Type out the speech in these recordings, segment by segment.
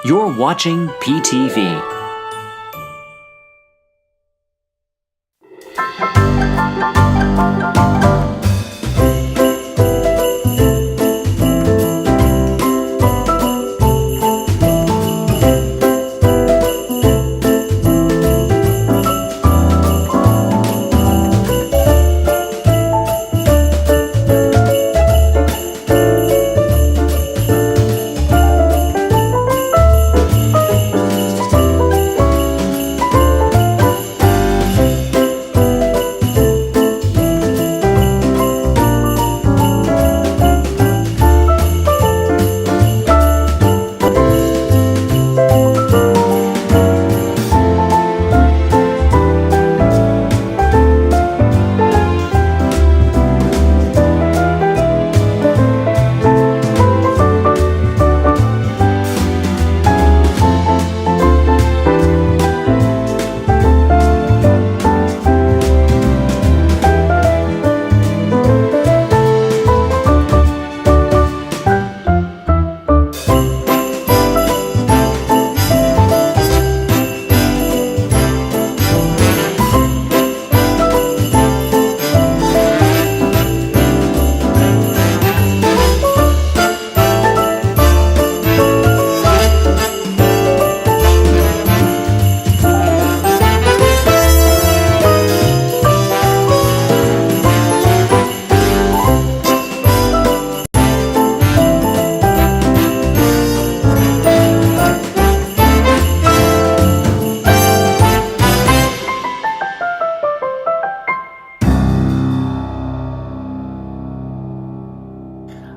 You're watching PTV.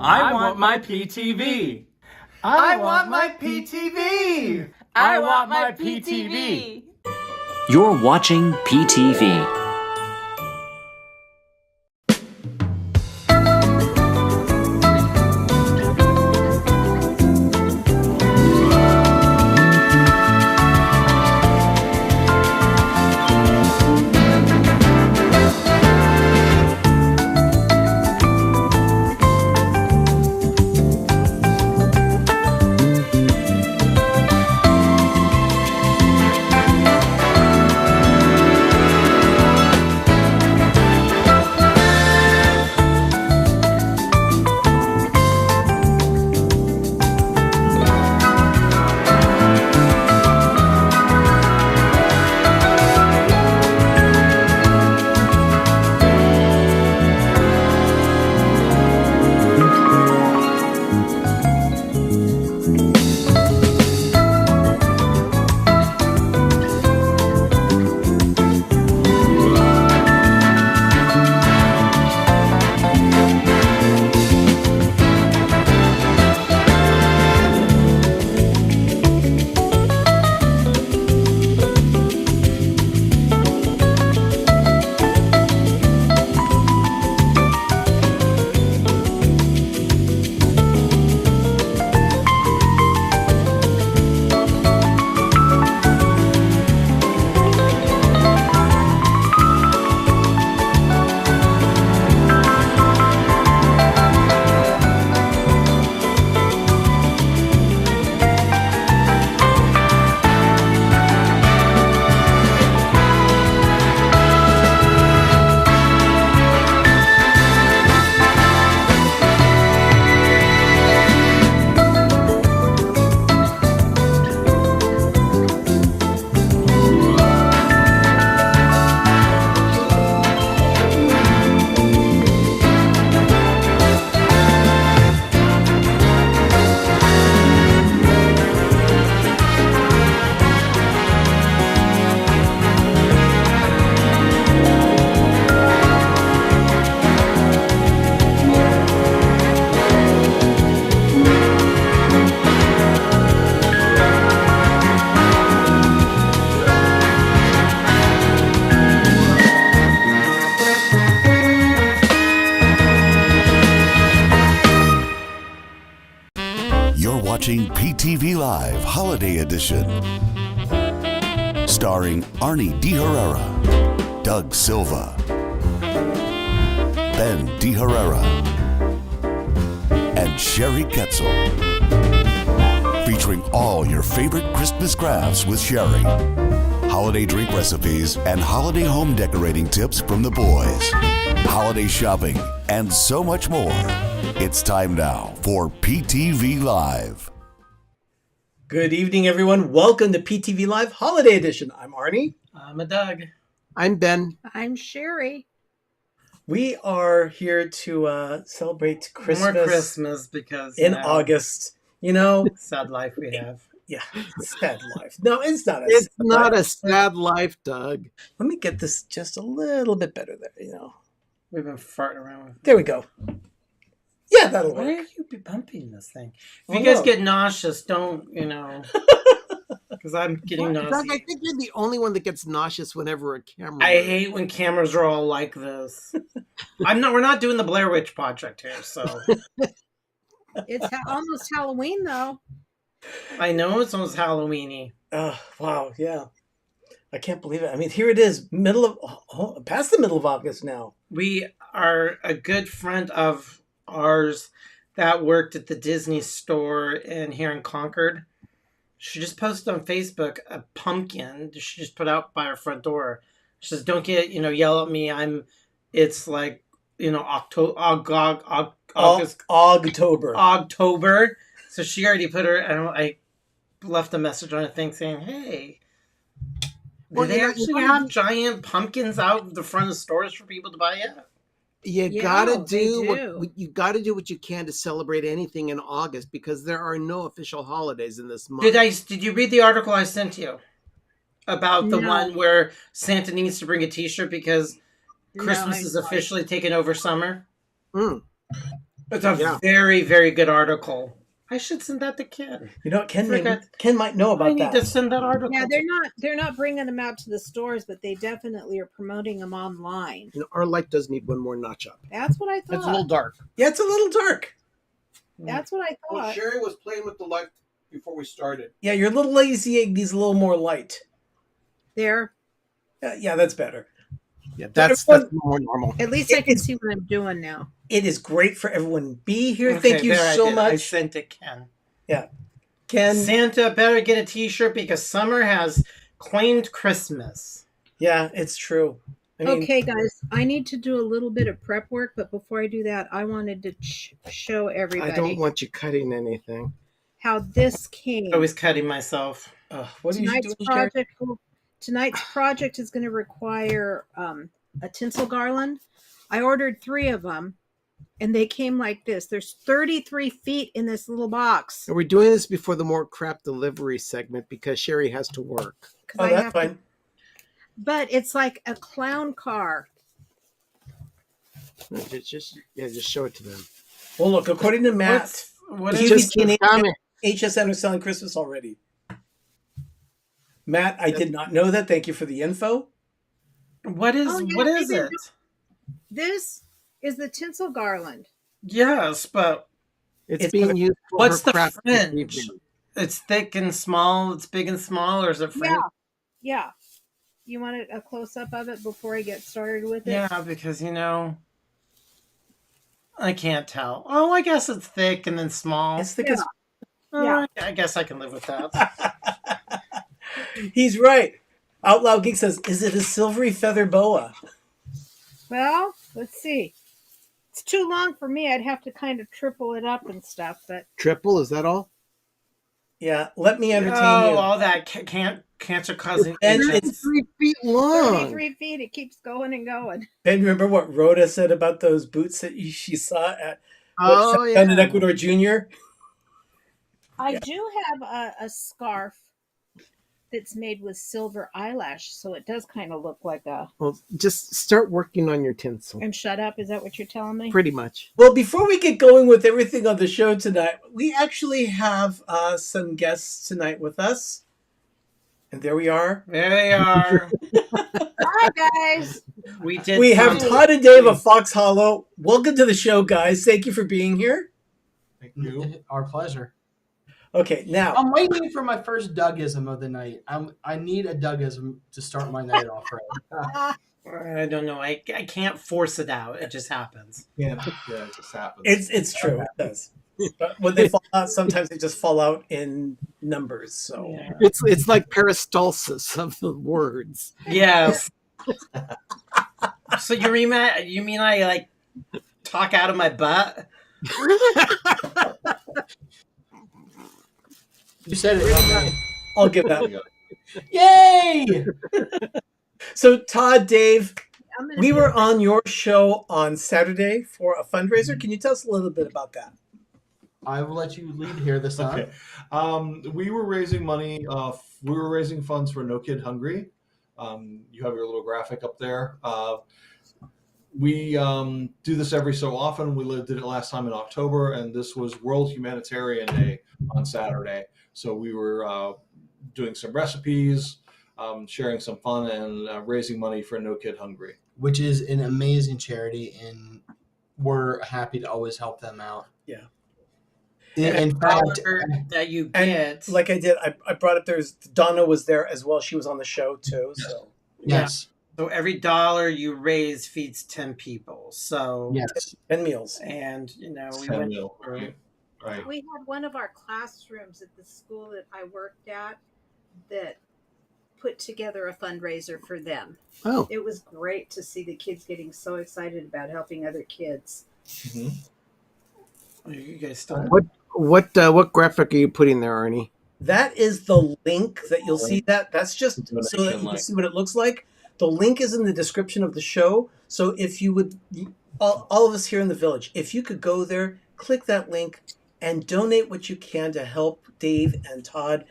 I want my PTV. I want my PTV. I want my PTV. You're watching PTV. Watching PTV Live Holiday Edition. Starring Arnie De Herrera, Doug Silva, Ben De Herrera, and Sherry Ketzel. featuring all your favorite Christmas crafts with Sherry, holiday drink recipes, and holiday home decorating tips from the boys, holiday shopping, and so much more. It's time now for PTV Live. Good evening, everyone. Welcome to PTV Live Holiday Edition. I'm Arnie. I'm a Doug. I'm Ben. I'm Sherry. We are here to celebrate Christmas, More Christmas because in August. You know, sad life we have. yeah, sad life. No, it's not. It's not a sad life, Doug. Let me get this just a little bit better there. We've been farting around with. There we go. Yeah, that'll Why work. are you be bumping this thing? If Oh, you guys no. get nauseous, don't because I'm getting Doug, nauseous. I think you're the only one that gets nauseous whenever a camera. I hate when cameras are all like this. We're not doing the Blair Witch Project here, so It's almost Halloween, though. I know it's almost Halloweeny. Oh, wow, yeah. I can't believe it. I mean, here it is, past the middle of August now. We are a good friend of ours that worked at the Disney store here in Concord. She just posted on Facebook a pumpkin she just put out by her front door. She says, "Don't yell at me. It's like, August, October. October." So she already put I left a message on a thing saying, "Hey, do they actually have giant pumpkins out the front of stores for people to buy yet?" You Yeah, gotta they do do. what you gotta do what you can to celebrate anything in August because there are no official holidays in this month. Did you read the article I sent you about the No. one where Santa needs to bring a T-shirt because Christmas is officially taken over summer? Mm. It's a Yeah. very, very good article. I should send that to Ken. Ken might know I about need that. to send that article. Yeah, they're not bringing them out to the stores, but they definitely are promoting them online. Our light does need one more notch up. That's what I thought. It's a little dark. Yeah, it's a little dark. That's what I thought. Sherry was playing with the light before we started. Yeah, your little lazy egg needs a little more light. There. Yeah, that's better. Yeah, that's more normal. At least I can see what I'm doing now. It is great for everyone to be here. Okay, Thank you there, so I much. sent to Ken. Ken, Santa better get a T-shirt because summer has claimed Christmas. yeah, it's true. I mean, Okay, guys, I need to do a little bit of prep work, but before I do that, I wanted to show everybody I don't want you cutting anything. how this came. I was cutting myself. what are you Tonight's doing, Sherry? tonight's project is going to require a tinsel garland. I ordered 3 of them, and they came like this. There's 33 feet in this little box. And we're doing this before the more crap delivery segment because Sherry has to work. 'Cause Oh, I that's have to- fine. but it's like a clown car. Just show it to them. Well, look, according to Matt, What He is was Just in keep coming. HSN is selling Christmas already. Matt, I did not know that. Thank you for the info. what is Oh, yeah, what is maybe it? This is the tinsel garland. Yes, but It's being used for what's her the craft this fringe? evening. It's thick and small. It's big and small, or is it fringe? Yeah. You want a close up of it before I get started with it? Yeah, because I can't tell. Oh, I guess it's thick and then small. It's the Yeah. Oh, I guess I can live with that. He's right. Outlaw Geek says, "Is it a silvery feather boa?" Well, let's see. It's too long for me. I'd have to kind of triple it up and stuff, but Triple, is that all? Yeah, let me entertain Oh, you. all that cancer causing And agents. it's 3 feet long. 33 feet. It keeps going and going. Ben, remember what Rhoda said about those boots that she saw at Oh, down yeah. in Ecuador Junior? I do have a scarf that's made with silver eyelash, so it does kind of look like a. Well, just start working on your tinsel. And shut up. Is that what you're telling me? Pretty much. Well, before we get going with everything on the show tonight, we actually have some guests tonight with us. And there we are. There they are. Hi, guys. We have Todd and Dave of Fox Hollow. Welcome to the show, guys. Thank you for being here. Thank you. Our pleasure. Okay, now I'm waiting for my first Dougism of the night. I need a Dougism to start my night off right. I don't know. I can't force it out. It just happens. Yeah, it just happens. it's true. It does. But when they fall out, sometimes they just fall out in numbers. So Yeah. It's like peristalsis of the words. Yes. So you mean I like talk out of my butt? You said it. Not me. I'll give There that. we go. Yay! So Todd, Dave, I'm gonna we do were it. on your show on Saturday for a fundraiser. Can you tell us a little bit about that? I will let you lead here this time. Okay. We were raising money. We were raising funds for No Kid Hungry. You have your little graphic up there. We do this every so often. We did it last time in October, and this was World Humanitarian Day on Saturday. So we were doing some recipes, sharing some fun, and raising money for No Kid Hungry. Which is an amazing charity, and we're happy to always help them out. Yeah. In fact, Dollar that you And get, like I did, I brought up there's Donna was there as well. She was on the show too. So yes, so every dollar you raise feeds 10 people. So yes, 10 meals. and we 10 went mil, right. We had one of our classrooms at the school that I worked at that put together a fundraiser for them. Oh, It was great to see the kids getting so excited about helping other kids. Mhm. You guys still what graphic are you putting there, Arnie? That is the link that you'll see. That's just The so that you donation can link. see what it looks like. The link is in the description of the show. So if you would, all of us here in the village, if you could go there, click that link, and donate what you can to help Dave and Todd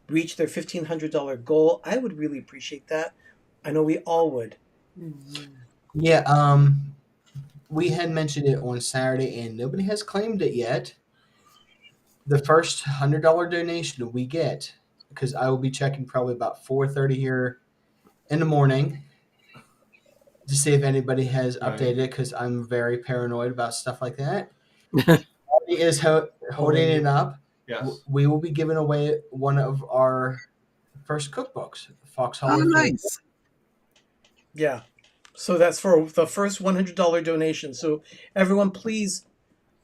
reach their $1,500 goal, I would really appreciate that. I know we all would. yeah. We had mentioned it on Saturday, and nobody has claimed it yet. The first $100 donation we get, because I will be checking probably about 4:30 here in the morning to see if anybody has Right. updated it, because I'm very paranoid about stuff like that. He is holding it up. Yes. We will be giving away one of our first cookbooks, Foxhole. Oh, and Flavor. nice. Yeah. So that's for the first $100 donation. So everyone, please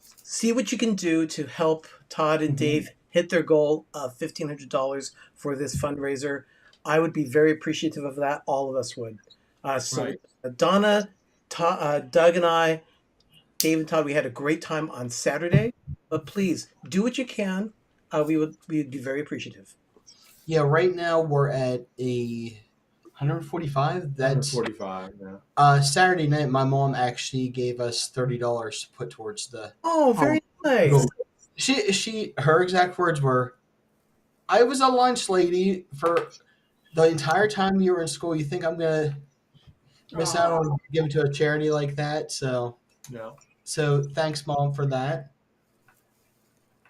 see what you can do to help Todd and Dave hit their goal of $1,500 for this fundraiser. I would be very appreciative of that. All of us would. Right. Donna, Doug, and I, Dave and Todd, we had a great time on Saturday. But please do what you can. We would be very appreciative. Yeah, right now we're at a 145. That's 145. Yeah. Saturday night. My mom actually gave us $30 to put towards the. Oh, very nice. goal. Her exact words were, "I was a lunch lady for the entire time you were in school. You think I'm gonna miss out on giving to a charity like that?" So thanks, Mom, for that.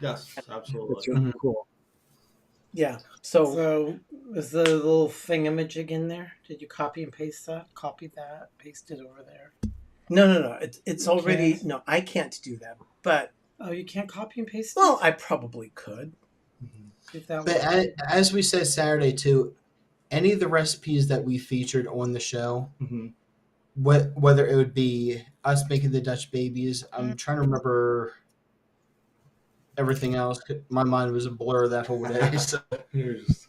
Yes, absolutely. That's really cool. Yeah. So So is the little thingamajig in there? Did you copy and paste that? Copy that, paste it over there. no. It's You already can't? no. I can't do that. But Oh, you can't copy and paste well, it? I probably could. If that But was- as we said Saturday too, any of the recipes that we featured on the show, Mhm. whether it would be us making the Dutch babies, I'm trying to remember everything else. My mind was a blur that whole day. So. You're just-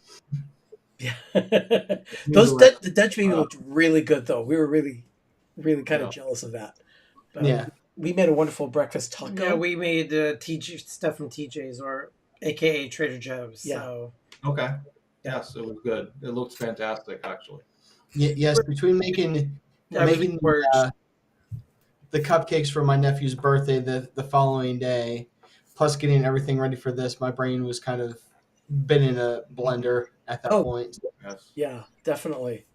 Yeah. The Dutch baby looked really good though. We were really kind of jealous of that. But Yeah. We made a wonderful breakfast taco. Yeah, we made TJ stuff from TJ's or AKA Trader Joe's. Yeah. So Okay. Yes, it was good. It looked fantastic, actually. Yes, between making everything worked. the cupcakes for my nephew's birthday the following day, plus getting everything ready for this, my brain was kind of been in a blender at that point. Yes. Yeah, definitely.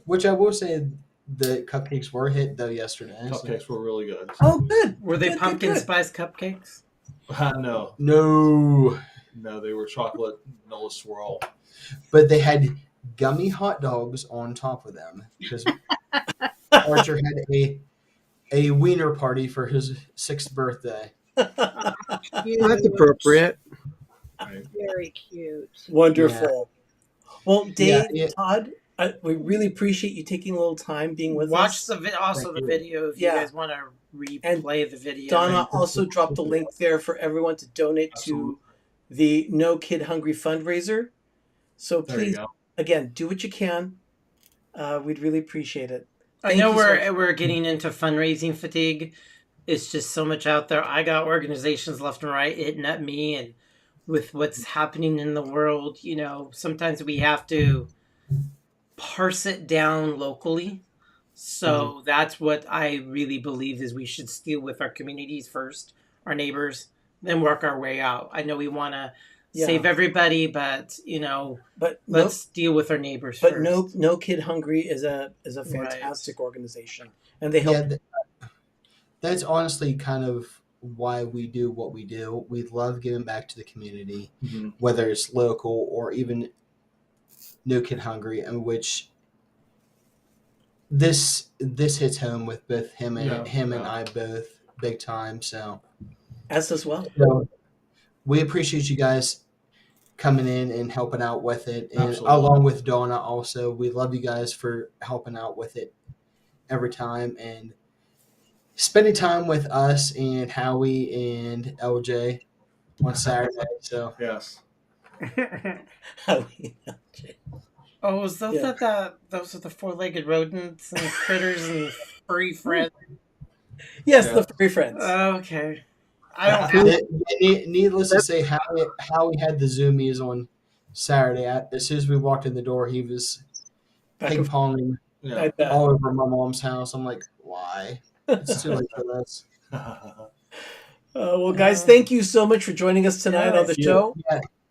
Which I will say, the cupcakes were hit though yesterday. so- Cupcakes were really good. Oh, good. Were they Good, pumpkin good. spice cupcakes? No, No, they were chocolate vanilla swirl. but they had gummy hot dogs on top of them because Archer had a wiener party for his 6th birthday. That's appropriate. Right. Very cute. Wonderful. Well, Dave, Yeah. Todd, We really appreciate you taking a little time being with Watch us. the video if Yeah. you guys want to replay the video. Donna also dropped a link there for everyone to donate to the No Kid Hungry fundraiser. So There you please, go. again, do what you can. We'd really appreciate it. I know we're getting into fundraising fatigue. It's just so much out there. I got organizations left and right hitting at me, and with what's happening in the world, you know, sometimes we have to parse it down locally. So that's what I really believe is we should deal with our communities first, our neighbors, then work our way out. I know we want to save everybody, but you know, let's deal with our neighbors but first. No Kid Hungry is a fantastic organization, and they help. That's honestly kind of why we do what we do. We love giving back to the community, whether it's local or even No Kid Hungry, in which this hits home with both him and I both big time. So us as well. So we appreciate you guys coming in and helping out with it, and along with Donna also. We love you guys for helping out with it every time and spending time with us and Howie and LJ on Saturday. So yes. Howie and LJ. Oh, is those those are the four-legged rodents and critters and furry friends? Yes, the furry friends. Okay. I don't have Needless to say, Howie had the zoomies on Saturday. As soon as we walked in the door, he was ping-ponging all over my mom's house. I'm like, why? It's too late for this. Well, guys, thank you so much for joining us tonight on the show.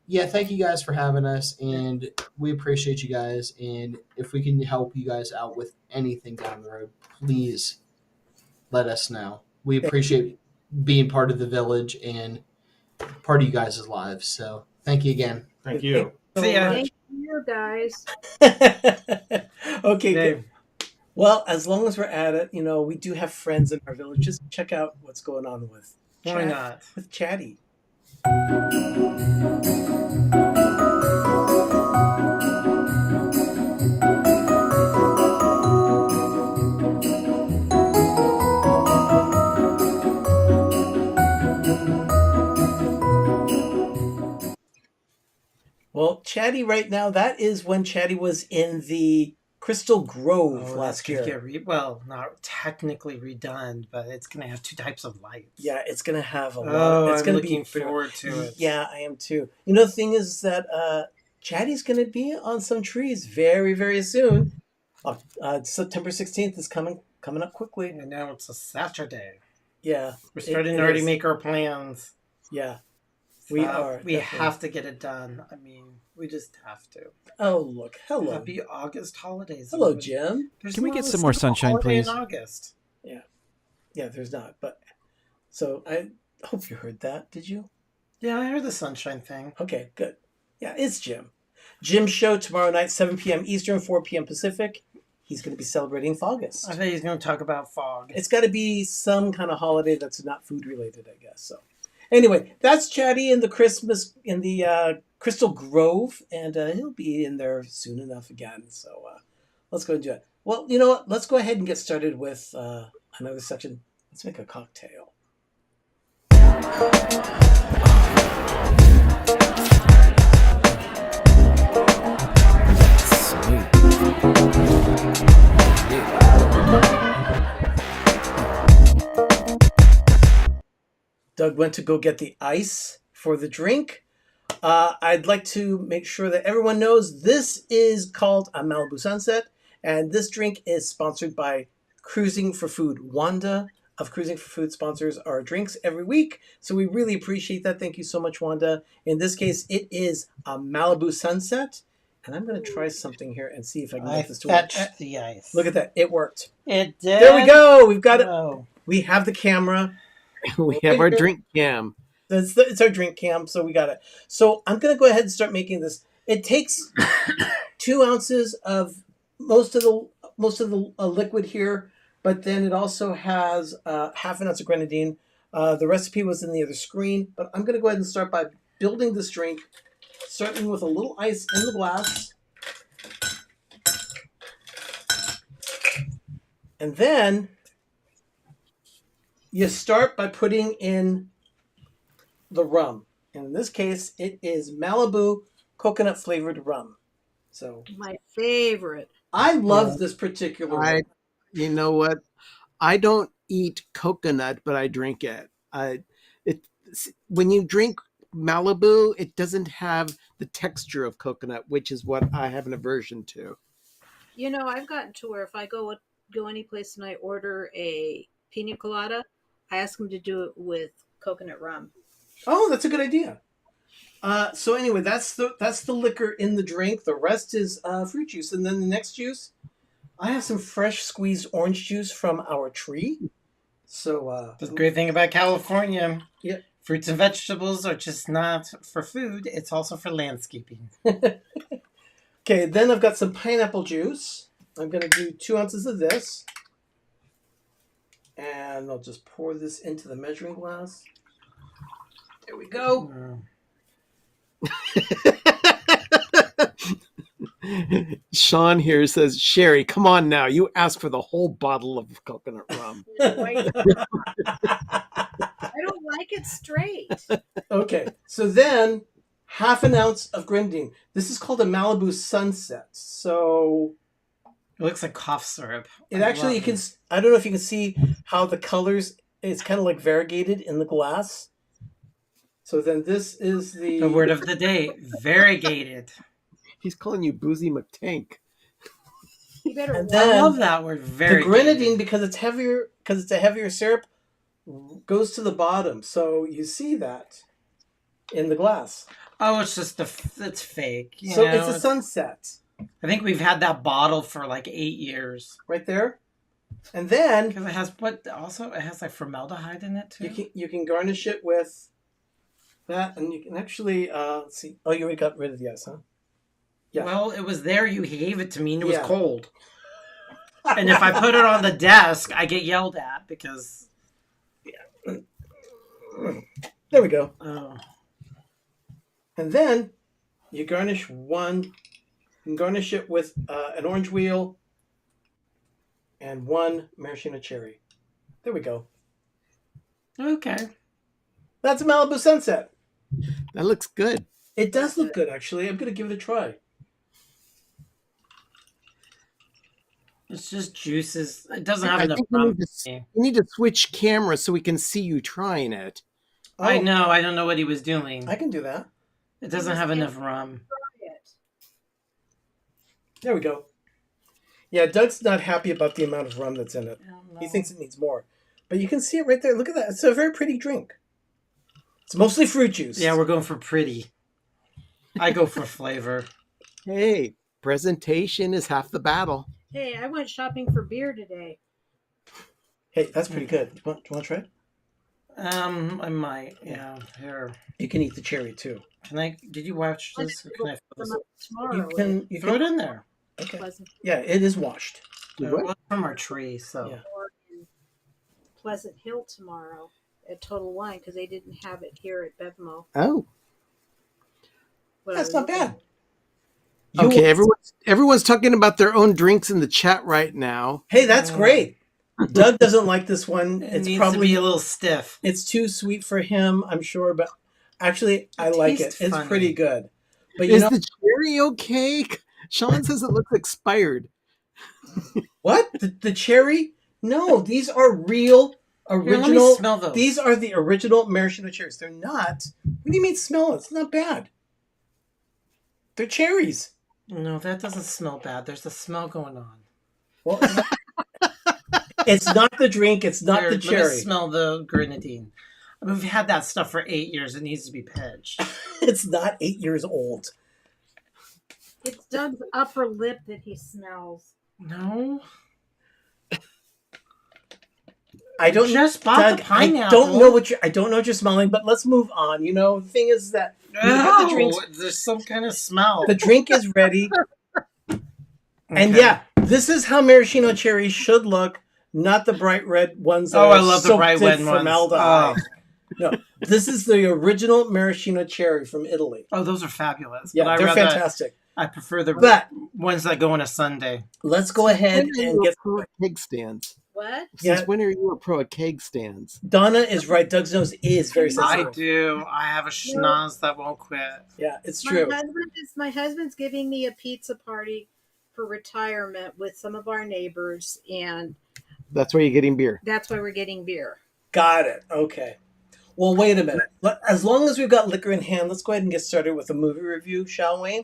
Yeah, thank you guys for having us, and we appreciate you guys. And if we can help you guys out with anything down the road, please let us know. We appreciate being part of the village and part of you guys' lives. So thank you again. Thank you. See ya. Thank you, guys. Okay, good. Well, as long as we're at it, you know, we do have friends in our village. Just check out what's going on with Why not? With Chatty. Well, Chatty right now, that is when Chatty was in the Crystal Grove last year. Not technically redone, but it's going to have 2 types of lights. Yeah, it's going to have a lot. Oh, It's I'm gonna looking be forward to it. Yeah, I am too. You know, the thing is that Chatty's going to be on some trees very, very soon. September 16th is coming up quickly. And now it's a Saturday. Yeah. We're starting to already make our plans. Yeah. We are. We have to get it done. I mean, we just have to. Oh, look. Hello. Happy August holidays. Hello, Jim. Can we get some more sunshine, please? In August. Yeah. Yeah, there's not. But so I hope you heard that. Did you? Yeah, I heard the sunshine thing. Okay, good. Yeah, it's Jim. Jim's show tomorrow night, 7 p.m. Eastern, 4 p.m. Pacific. He's going to be celebrating August. I think he's going to talk about fog. It's got to be some kind of holiday that's not food related, I guess. So, anyway, that's Chatty in the Crystal Grove, and he'll be in there soon enough again. So let's go and do it. Well, you know what? Let's go ahead and get started with another section. Let's make a cocktail. Doug went to go get the ice for the drink. I'd like to make sure that everyone knows this is called a Malibu Sunset, and this drink is sponsored by Cruising for Food. Wanda of Cruising for Food sponsors our drinks every week, so we really appreciate that. Thank you so much, Wanda. In this case, it is a Malibu Sunset, and I'm going to try something here and see if I can get this to work. The ice. Look at that. It worked. It did. There we go. We've got it. We have the camera. We have our drink cam. It's our drink cam, so we got it. So I'm going to go ahead and start making this. It takes 2 ounces of most of the liquid here, but then it also has half an ounce of grenadine. The recipe was in the other screen, but I'm going to go ahead and start by building this drink, starting with a little ice in the glass. And then you start by putting in the rum. And in this case, it is Malibu coconut flavored rum. So My favorite. I love this particular rum. You know what? I don't eat coconut, but I drink it. When you drink Malibu, it doesn't have the texture of coconut, which is what I have an aversion to. You know, I've gotten to where if I go any place and I order a pina colada, I ask them to do it with coconut rum. Oh, that's a good idea. So anyway, that's the liquor in the drink. The rest is fruit juice, and then the next juice, I have some fresh squeezed orange juice from our tree. So The great thing about California, yeah, fruits and vegetables are just not for food. It's also for landscaping. Okay, then I've got some pineapple juice. I'm going to do 2 ounces of this. And I'll just pour this into the measuring glass. There we go. Sean here says, Sherry, come on now. You asked for the whole bottle of coconut rum. I don't like it straight. Okay, so then half an ounce of grenadine. This is called a Malibu Sunset. So It looks like cough syrup. it actually, you can, I don't know if you can see how the colors, it's kind of like variegated in the glass. So then this is The word of the day, variegated. He's calling you Boozy McTank. You better And I then love that word, the variegated. grenadine, because it's heavier, because it's a heavier syrup, goes to the bottom. So you see that in the glass. Oh, it's just it's fake. You So know? it's a sunset I think we've had that bottle for like 8 years. right there. And then Because it has like formaldehyde in it too. you can garnish it with that, and you can actually let's see. Oh, you already got rid of the ice, huh? Yeah. Well, it was there. You gave it to me, and it was Yeah. cold. And if I put it on the desk, I get yelled at because. There we go. Oh. And then you garnish one. You can garnish it with an orange wheel and one maraschino cherry. There we go. Okay. That's a Malibu Sunset. That looks good. It does look good, actually. I'm going to give it a try. It's just juices. It doesn't have I enough think rum. you need to switch cameras so we can see you trying it. I Oh, know. I don't know what he was doing. I can do that. It doesn't have enough rum. There we go. Yeah, Doug's not happy about the amount of rum that's in it. He thinks it needs more. But you can see it right there. Look at that. It's a very pretty drink. It's mostly fruit juice. Yeah, we're going for pretty. I go for flavor. Hey, presentation is half the battle. Hey, I went shopping for beer today. Hey, that's pretty good. Do you want to try it? I might. Yeah. Here. You can eat the cherry too. Can I? Did you watch this? Or can I fill this up? Tomorrow. You Throw it can. in there. Okay. Pleasant, Yeah, it is washed. It was from our tree, so. Yeah. in Pleasant Hill tomorrow at Total Wine because they didn't have it here at Bevmo. Oh, That's not bad. okay. Everyone's talking about their own drinks in the chat right now. Hey, that's great. Doug doesn't like this one. It It's needs probably to be a little stiff. it's too sweet for him, I'm sure, but actually I It like it. tastes It's funny. pretty good. But you Is know the cherry okay? Sean says it looks expired. what? The cherry? No, these are real Here, let original. me smell those. These are the original maraschino cherries. They're not. What do you mean smell it? It's not bad. They're cherries. No, that doesn't smell bad. There's a smell going on. Well, it's not the drink. It's not Here, the Let me cherry. smell the grenadine. I mean, we've had that stuff for 8 years. It needs to be pitched. It's not 8 years old. It's Doug's upper lip that he smells. No. I don't Just bought Doug, the pineapple. I don't know what you're smelling, but let's move on. You know, the thing is that you have the drinks. There's some kind of smell. The drink is ready. And Okay. yeah, this is how maraschino cherries should look, not the bright red ones. That Oh, I are love the soaked bright in red ones. formaldehyde. No, this is the original maraschino cherry from Italy. Oh, those are fabulous. Yeah, But they're I'd rather fantastic. I prefer the But ones that go on a Sunday. let's go ahead When are and you get. a pro at keg stands? What? Since Yeah. when are you a pro at keg stands? Donna is right. Doug's nose is very I sensitive. do. I have a schnoz that won't quit. Yeah, it's My true. husband's giving me a pizza party for retirement with some of our neighbors, and That's where you're getting beer. that's why we're getting beer. Got it. Okay. Well, wait a minute. As long as we've got liquor in hand, let's go ahead and get started with a movie review, shall we?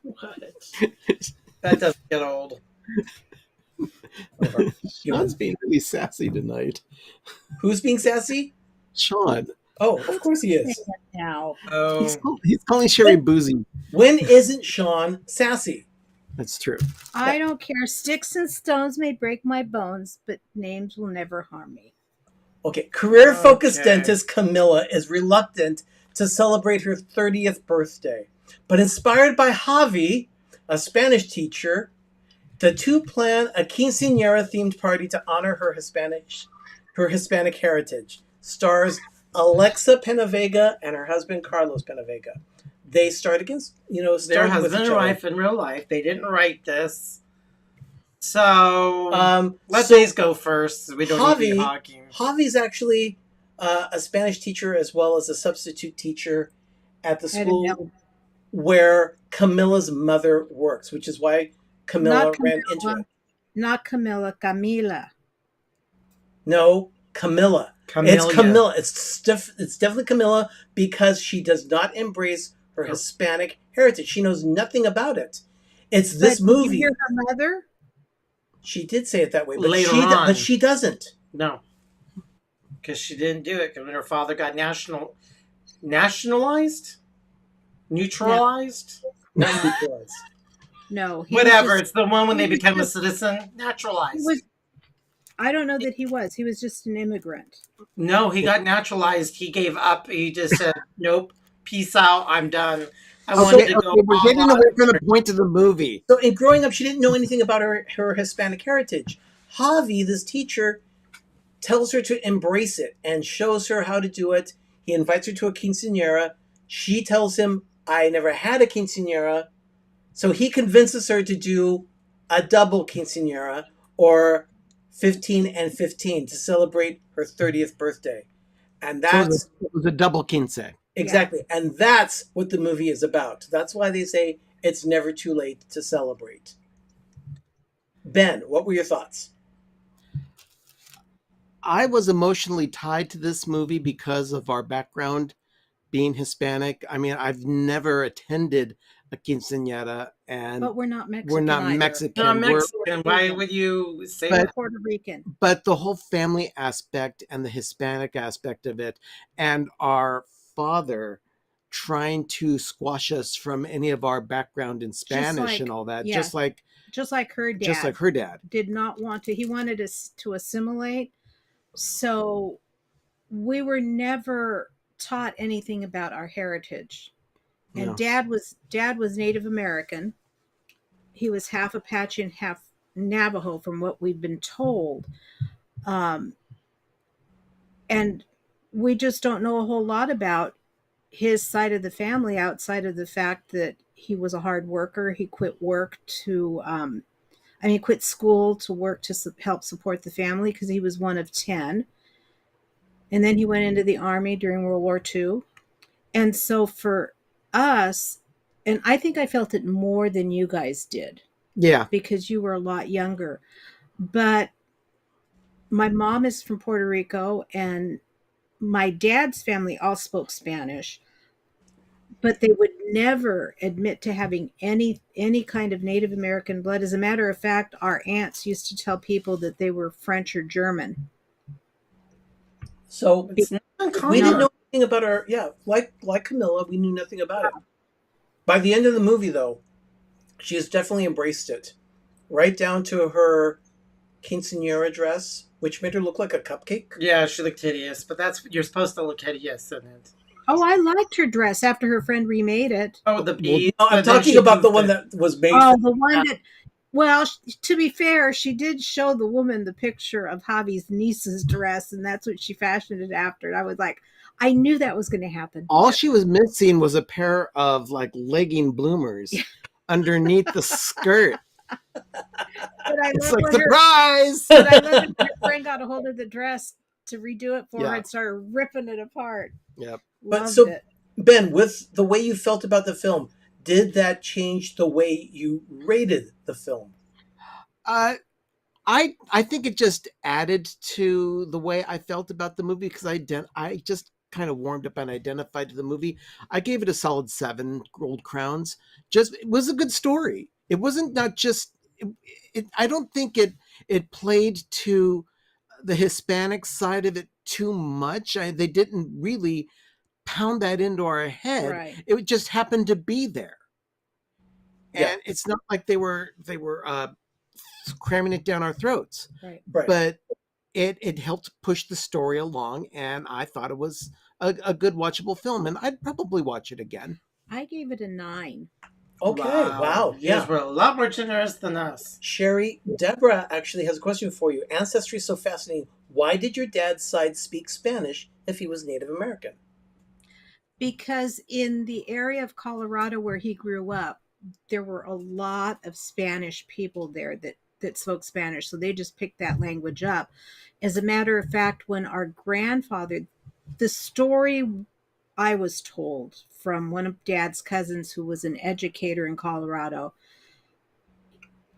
What? That doesn't get old. Sean's being really sassy tonight. Who's being sassy? Sean. Oh, of course he is. Now, He's calling Sherry boozy. When isn't Sean sassy? That's true. I don't care. Sticks and stones may break my bones, but names will never harm me. Okay, career-focused Okay. dentist Camilla is reluctant to celebrate her 30th birthday. But inspired by Javi, a Spanish teacher, the two plan a quinceañera-themed party to honor her Hispanic heritage. Stars Alexa Penavega and her husband Carlos Penavega. They start against, Their starting with husband each and other. wife in real life. They didn't write this. So let so these go first. We don't need to be hogging. Javi's actually a Spanish teacher as well as a substitute teacher at the I didn't school know. where Camilla's mother works, which is why Camilla Not ran Camilla. into it. Not Camilla, Camila. No, Camilla. Camellia. It's Camilla. It's definitely Camilla because she does not embrace her Hispanic heritage. She knows nothing about it. It's this But movie. Did you hear her mother? She did say it that way, but Later on. but she doesn't. No. Because she didn't do it. Because when her father got nationalized? Neutralized? Not neutralized. No. He was Whatever. just- It's the one when they he was become a just- citizen. he Naturalized. was- I don't know that he was. He was just an immigrant. No, he got naturalized. He gave up. He just said, nope, peace out. I'm done. I wanted to go. We're getting away from the point of the movie. So in growing up, she didn't know anything about her Hispanic heritage. Javi, this teacher, tells her to embrace it and shows her how to do it. He invites her to a quinceañera. She tells him, I never had a quinceañera. So he convinces her to do a double quinceañera or 15 and 15 to celebrate her 30th birthday. And that's It was a double quince. exactly. And that's what the movie is about. That's why they say it's never too late to celebrate. Ben, what were your thoughts? I was emotionally tied to this movie because of our background being Hispanic. I mean, I've never attended a quinceañera, and But we're not Mexican. we're not either. Mexican. Not We're- Mexican. Why would you say But- that? Puerto Rican. but the whole family aspect and the Hispanic aspect of it, and our father trying to squash us from any of our background in Spanish like- and all that, yeah. just like Just like her dad. her dad. Did not want to. He wanted us to assimilate. So we were never taught anything about our heritage. And No. dad was Native American. He was half Apache and half Navajo from what we've been told. And we just don't know a whole lot about his side of the family outside of the fact that he was a hard worker. He quit work to quit school to work to help support the family because he was one of 10. And then he went into the Army during World War II. And so for us, and I think I felt it more than you guys did Yeah. because you were a lot younger. But my mom is from Puerto Rico and my dad's family all spoke Spanish, but they would never admit to having any kind of Native American blood. As a matter of fact, our aunts used to tell people that they were French or German. So It's not we uncommon. didn't know anything about our like Camilla, we knew nothing about it. By the end of the movie, though, she has definitely embraced it, right down to her quinceañera dress, which made her look like a cupcake. Yeah, she looked hideous, but you're supposed to look hideous in it. Oh, I liked her dress after her friend remade it. Oh, the beads. No, I'm but then talking she about the poofed one it. that was made. Oh, the one that. Well, to be fair, she did show the woman the picture of Javi's niece's dress, and that's what she fashioned it after. And I was like, I knew that was going to happen. All she was missing was a pair of like legging bloomers underneath the skirt. But I It's love like, when surprise! But I love that her friend got a hold of the dress to redo it for her Yeah. and started ripping it apart. Yep. But Loved so, it. Ben, with the way you felt about the film, did that change the way you rated the film? I think it just added to the way I felt about the movie because I just kind of warmed up and identified to the movie. I gave it a solid 7 gold crowns. Just it was a good story. It wasn't not just. I don't think it played to the Hispanic side of it too much. They didn't really pound that into our head. Right. It just happened to be there, Yeah. and it's not like they were cramming it down our throats. Right. Right. But it helped push the story along, and I thought it was a good watchable film, and I'd probably watch it again. I gave it a 9. Okay. Wow. You Yeah. guys were a lot more generous than us. Sherry, Deborah actually has a question for you. Ancestry is so fascinating. Why did your dad's side speak Spanish if he was Native American? Because in the area of Colorado where he grew up, there were a lot of Spanish people there that spoke Spanish. So they just picked that language up. As a matter of fact, when our grandfather, the story I was told from one of Dad's cousins who was an educator in Colorado,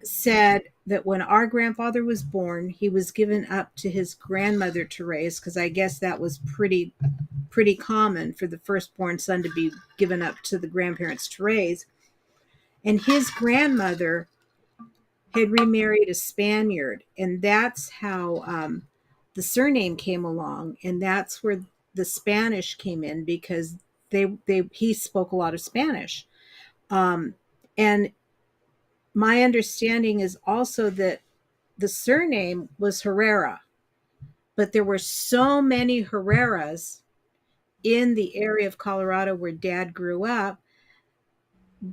said that when our grandfather was born, he was given up to his grandmother to raise, because I guess that was pretty common for the firstborn son to be given up to the grandparents to raise. And his grandmother had remarried a Spaniard, and that's how the surname came along, and that's where the Spanish came in, because he spoke a lot of Spanish. And my understanding is also that the surname was Herrera, but there were so many Herreras in the area of Colorado where Dad grew up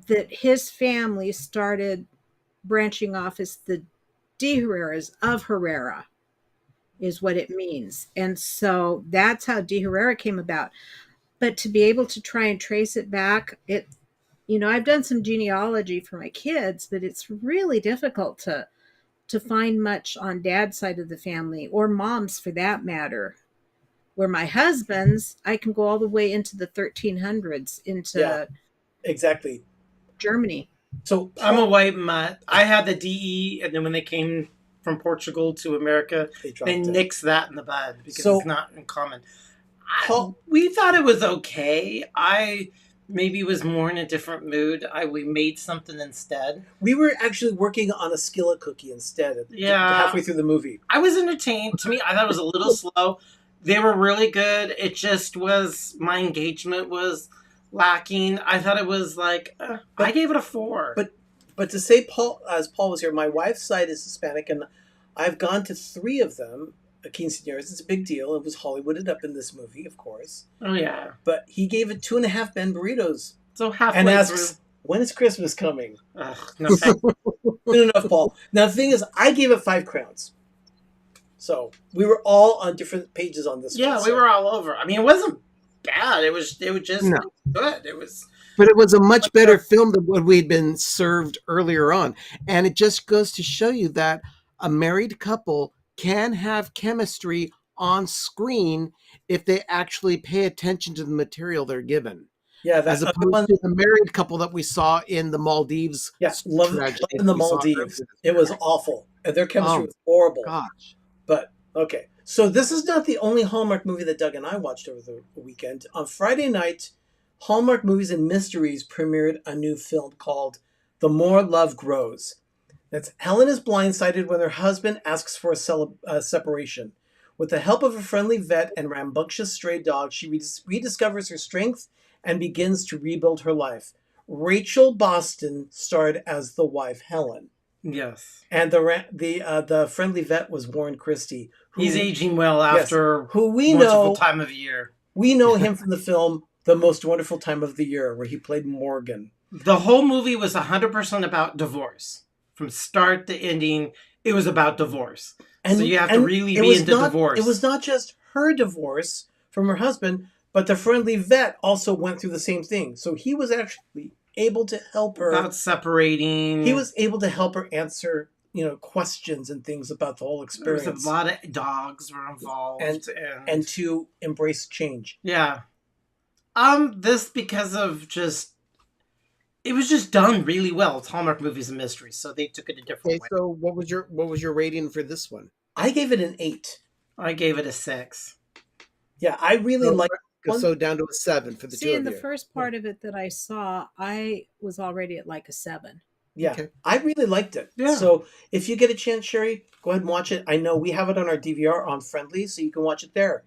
that his family started branching off as the De Herreras of Herrera, is what it means. And so that's how De Herrera came about. But to be able to try and trace it back, I've done some genealogy for my kids, but it's really difficult to find much on Dad's side of the family, or Mom's for that matter. Where my husband's, I can go all the way into the 1300s, into Exactly. Germany. So I'm a white mutt. I had the DE, and then when they came from Portugal to America, They dropped they it. nixed that in the bud because So- it's not uncommon. Paul- We thought it was okay. I maybe was more in a different mood. We made something instead. we were actually working on a skillet cookie instead Yeah. halfway through the movie. I was entertained. To me, I thought it was a little slow. They were really good. It just was, my engagement was lacking. I thought it was like, I gave it a 4. But to say, Paul, as Paul was here, my wife's side is Hispanic, and I've gone to 3 of them. Quinceañeras, it's a big deal. It was Hollywooded up in this movie, of course. Oh, yeah. But he gave it 2.5 Ben burritos So halfway and through. asks, "When is Christmas coming?" Ugh, no thanks. Good enough, Paul. Now the thing is, I gave it 5 crowns. So we were all on different pages on this. Yeah, one, we so- were all over. I mean, it wasn't bad. It was just No. good. It was. But it was a much better film than what we'd been served earlier on. And it just goes to show you that a married couple can have chemistry on screen if they actually pay attention to the material they're given. Yeah, As that's opposed to the married couple that we saw in the Maldives. Yeah, love tragedy in the we saw Maldives. earlier. It was awful, and their chemistry Oh, was horrible. Gosh. But okay, so this is not the only Hallmark movie that Doug and I watched over the weekend. On Friday night, Hallmark Movies and Mysteries premiered a new film called The More Love Grows. That's Helen is blindsided when her husband asks for a separation. With the help of a friendly vet and rambunctious stray dog, she rediscovers her strength and begins to rebuild her life. Rachel Boston starred as the wife Helen, Yes. and the friendly vet was Warren Christie. He's aging well after who we wonderful know time of year. we know him from the film The The Most Wonderful Time of the Year, where he played Morgan. The whole movie was 100% about divorce. From start to ending, it was about divorce. So you have to really be into divorce. It was not just her divorce from her husband, but the friendly vet also went through the same thing. So he was actually able to help her. About separating. He was able to help her answer, questions and things about the whole experience. There was a lot of dogs were involved. And to embrace change. Yeah. This because of it was just done really well. It's Hallmark Movies and Mysteries, so they took it a different way. So what was your rating for this one? I gave it an 8. I gave it a 6. Yeah, I really liked it. So down to a 7 for the two of you. See, in the first part of it that I saw, I was already at like a 7. Yeah, Okay. I really liked it. Yeah. So if you get a chance, Sherry, go ahead and watch it. I know we have it on our DVR on Friendly, so you can watch it there.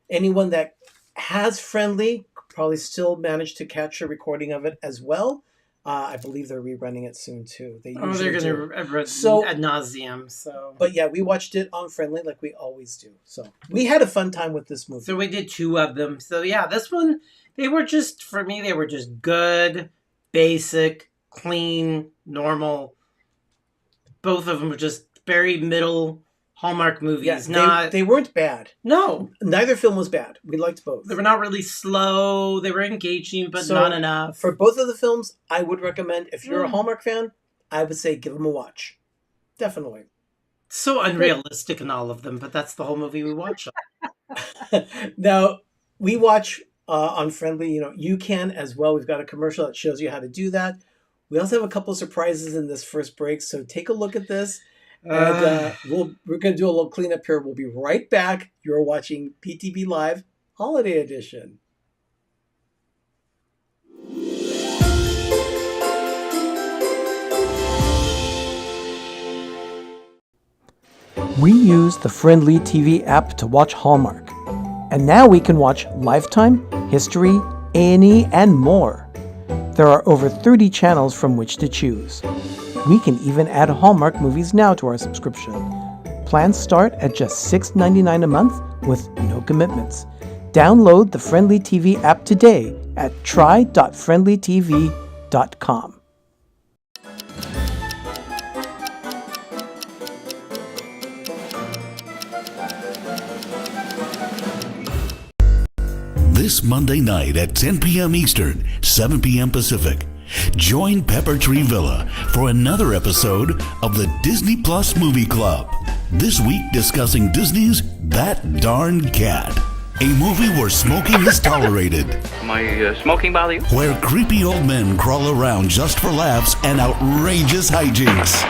Anyone that has Friendly probably still managed to catch a recording of it as well. I believe they're rerunning it soon too. They're going to ad nauseum. So, but yeah, we watched it on Friendly like we always do. So we had a fun time with this movie. So we did 2 of them. So yeah, this one they were just good, basic, clean, normal. Both of them were just very middle Hallmark movies. They weren't bad. No, neither film was bad. We liked both. They were not really slow. They were engaging, but not enough. For both of the films, I would recommend, if you're a Hallmark fan, I would say give them a watch. Definitely. So unrealistic in all of them, but that's the whole movie we watch. Now, we watch on Friendly, you can as well. We've got a commercial that shows you how to do that. We also have a couple of surprises in this first break, so take a look at this. And we're going to do a little cleanup here. We'll be right back. You're watching PTV Live Holiday Edition. We use the Friendly TV app to watch Hallmark. And now we can watch Lifetime, History, A&E, and more. There are over 30 channels from which to choose. We can even add Hallmark movies now to our subscription. Plans start at just $6.99 a month with no commitments. Download the Friendly TV app today at try.friendlytv.com. This Monday night at 10 p.m. Eastern, 7 p.m. Pacific, join Pepper Tree Villa for another episode of the Disney Plus Movie Club. This week discussing Disney's That Darn Cat, a movie where smoking is tolerated. My smoking bother you? Where creepy old men crawl around just for laughs and outrageous hijinks.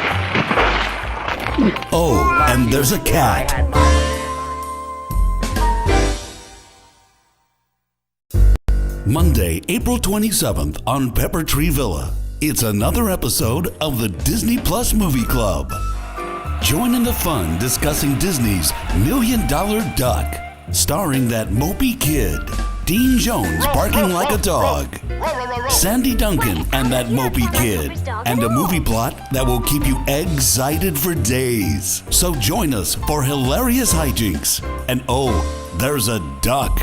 Oh, and there's a cat. Monday, April 27th on Pepper Tree Villa. It's another episode of the Disney Plus Movie Club. Join in the fun discussing Disney's $1 Million Duck, starring that mopey kid, Dean Jones barking like a dog, Sandy Duncan and that mopey kid, and a movie plot that will keep you excited for days. So join us for hilarious hijinks. And oh, there's a duck.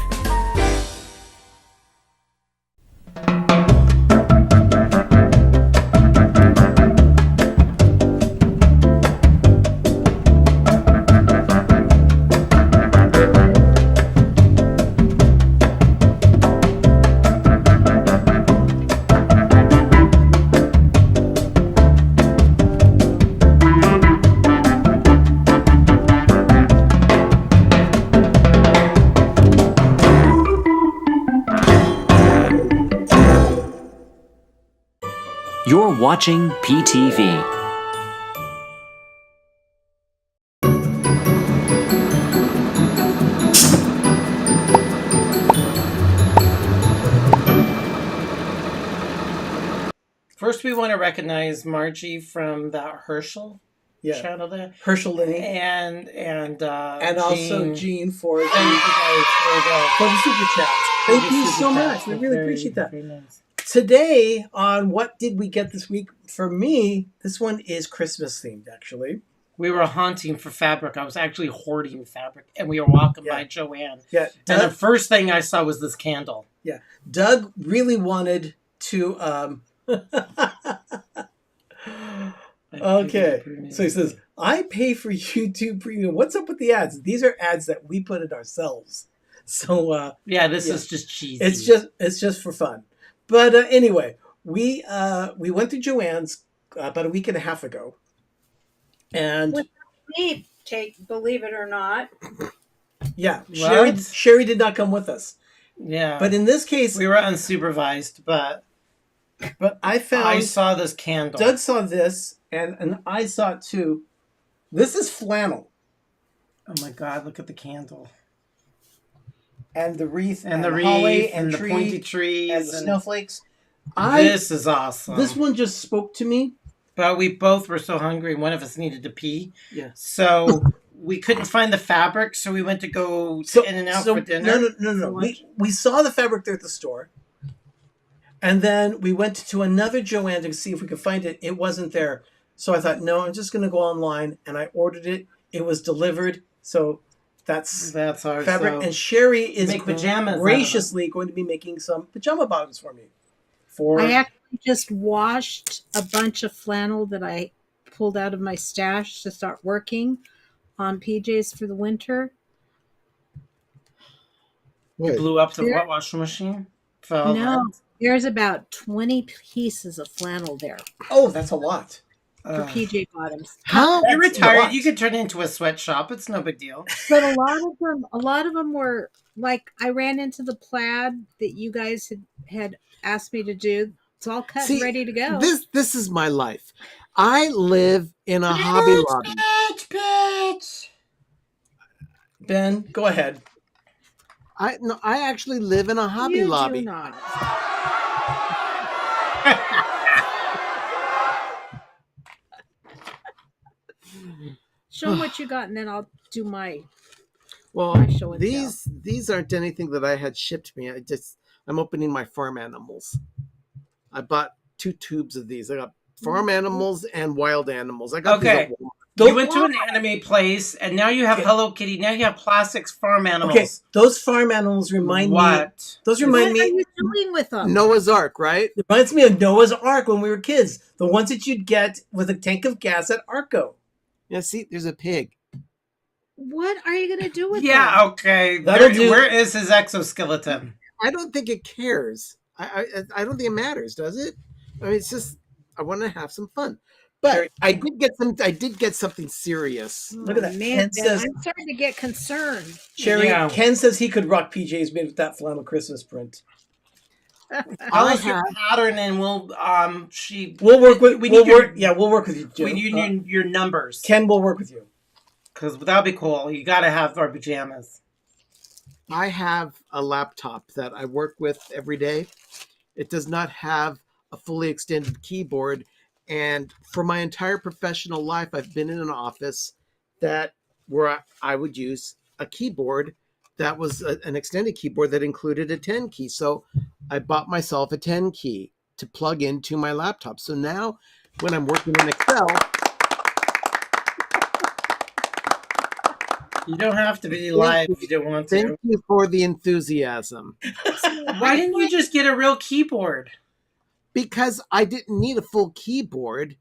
You're watching PTV. First, we want to recognize Margie from that Herschel channel there. Herschel Linney. And also Jean for the super chat. Thank you so much. We really appreciate that. Very nice. Today, on What Did We Get This Week? For me, this one is Christmas themed, actually. we were hunting for fabric. I was actually hoarding fabric, and we were walking by Joanne. Yeah, and the first thing I saw was this candle. Yeah, Doug really wanted to. Okay, so he says, "I pay for YouTube Premium. What's up with the ads? These are ads that we put in ourselves." So this is just cheesy. It's just for fun. But anyway, we went to Joanne's about a week and a half ago, and believe it or not. Yeah, What? Sherry did not come with us. Yeah, But in this case, we were unsupervised. But I saw this candle. Doug saw this, and I saw it too. This is flannel. Oh my God! Look at the candle and the wreath and the holly wreath and the tree, pointy trees and the snowflakes. This is awesome. This one just spoke to me. But we both were so hungry. One of us needed to pee. Yeah. So we couldn't find the fabric, so we went to go to In-N-Out for dinner. No. We saw the fabric there at the store. And then we went to another Joanne to see if we could find it. It wasn't there. So I thought, no, I'm just going to go online. And I ordered it. It was delivered. So that's our fabric. So and Sherry is make pajamas graciously going to be making some pajama bottoms for me. I actually just washed a bunch of flannel that I pulled out of my stash to start working on PJs for the winter. You blew up the washing machine? No, there's about 20 pieces of flannel there. Oh, that's a lot. For PJ bottoms. You're retired. You could turn it into a sweatshop. It's no big deal. But a lot of them were like, I ran into the plaid that you guys had asked me to do. It's all cut and ready to go. This is my life. I live in a Hobby Lobby. Bitch. Ben, go ahead. I actually live in a Hobby Lobby. Do not. Show them what you got, and then I'll do my. Well, my show and these aren't anything that I had shipped me. I'm opening my farm animals. I bought 2 tubes of these. I got farm animals and wild animals. I got okay. You went to an anime place, and now you have Hello Kitty. Now you have plastics farm animals. Okay, those farm animals remind me. What? Those remind me. What are you doing with them? Noah's Ark, right? It reminds me of Noah's Ark when we were kids. The ones that you'd get with a tank of gas at Arco. Yeah, see, there's a pig. What are you going to do with them? Okay. Where is his exoskeleton? I don't think it cares. I don't think it matters, does it? I mean, it's just I want to have some fun. But I did get something serious. Look at that. Man, I'm starting to get concerned. Sherry, Ken says he could rock PJs made with that flannel Christmas print. Tell us your pattern, and we'll we'll work with we'll work with you, Jim. We need your numbers. Ken will work with you. Because that'll be cool. You got to have our pajamas. I have a laptop that I work with every day. It does not have a fully extended keyboard. And for my entire professional life, I've been in an office where I would use a keyboard that was an extended keyboard that included a 10 key. So I bought myself a 10 key to plug into my laptop. So now when I'm working in Excel, you don't have to be live if you don't want to. Thank you for the enthusiasm. Why didn't you just get a real keyboard? Because I didn't need a full keyboard.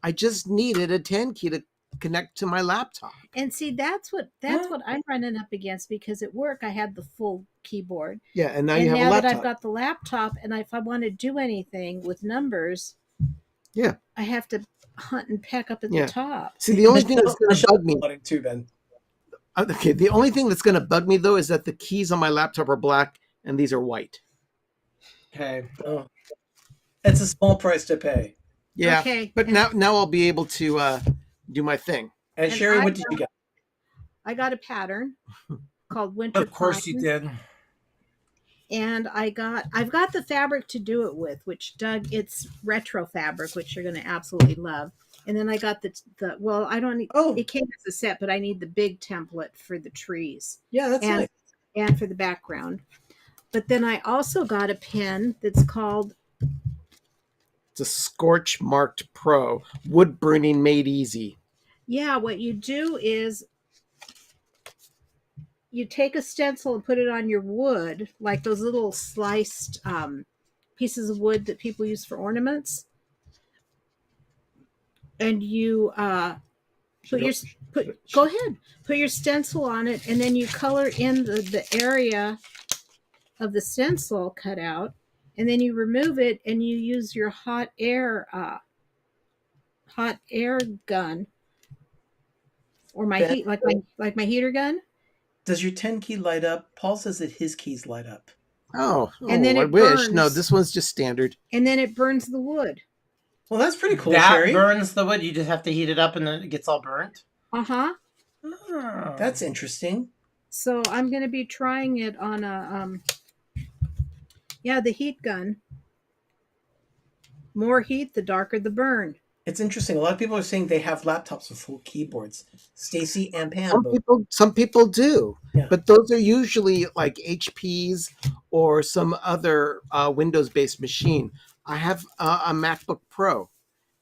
I just needed a 10 key to connect to my laptop. And see, that's what I'm running up against, because at work I had the full keyboard. Yeah, and now you have a laptop. Now that I've got the laptop, and if I want to do anything with numbers, I have to hunt and peck up at the top. See, the only thing that's going to bug me too, Ben. Okay, the only thing that's going to bug me though is that the keys on my laptop are black and these are white. Okay. Oh. It's a small price to pay. Yeah. Okay. But now I'll be able to do my thing. And Sherry, what did you get? I got a pattern called Winter. Of course you did. And I've got the fabric to do it with, which Doug, it's retro fabric, which you're going to absolutely love. And then I got I don't need, it came as a set, but I need the big template for the trees. Yeah, that's nice. And for the background. But then I also got a pen that's called, it's a Scorch Marked Pro, wood burning made easy. Yeah, what you do is you take a stencil and put it on your wood, like those little sliced pieces of wood that people use for ornaments. And you go ahead, put your stencil on it, and then you color in the area of the stencil cut out, and then you remove it and you use your hot air gun, or my Ben, heat like my heater gun. does your 10 key light up? Paul says that his keys light up. And then I it wish. No, burns. this one's just standard. And then it burns the wood. Well, that's pretty cool, That Sherry. burns the wood. You just have to heat it up and then it gets all burnt. Uh-huh. Oh. That's interesting. So I'm going to be trying it on a the heat gun. More heat, the darker the burn. It's interesting. A lot of people are saying they have laptops with full keyboards. Stacy and Pam. Some people do, Yeah. but those are usually like HPs or some other Windows-based machine. I have a MacBook Pro,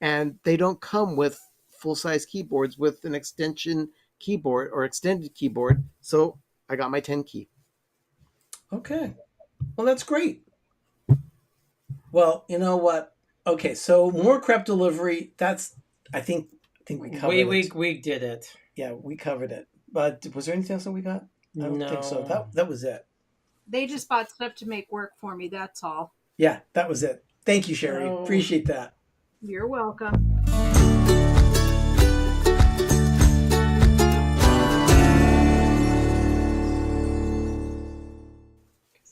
and they don't come with full-size keyboards with an extension keyboard or extended keyboard. So I got my 10 key. Okay. Well, that's great. Well, you know what? Okay, so more crep delivery. That's I think we covered it. We did it. Yeah, we covered it. But was there anything else that we got? I don't think so. No. That was it. They just bought stuff to make work for me, that's all. Yeah, that was it. Thank you, Sherry. No. Appreciate that. You're welcome.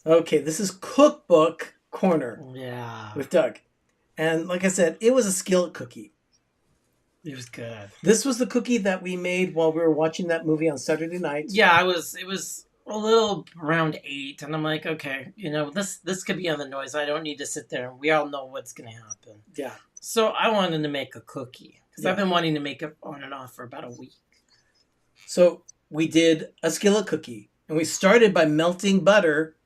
Okay, this is Cookbook Corner Yeah. with Doug. And like I said, it was a skillet cookie. It was good. This was the cookie that we made while we were watching that movie on Saturday night. Yeah, it was a little around 8, and I'm like, okay, this could be on the noise. I don't need to sit there. We all know what's going to happen. Yeah. So I wanted to make a cookie because Yeah. I've been wanting to make it on and off for about a week. So we did a skillet cookie, and we started by melting butter.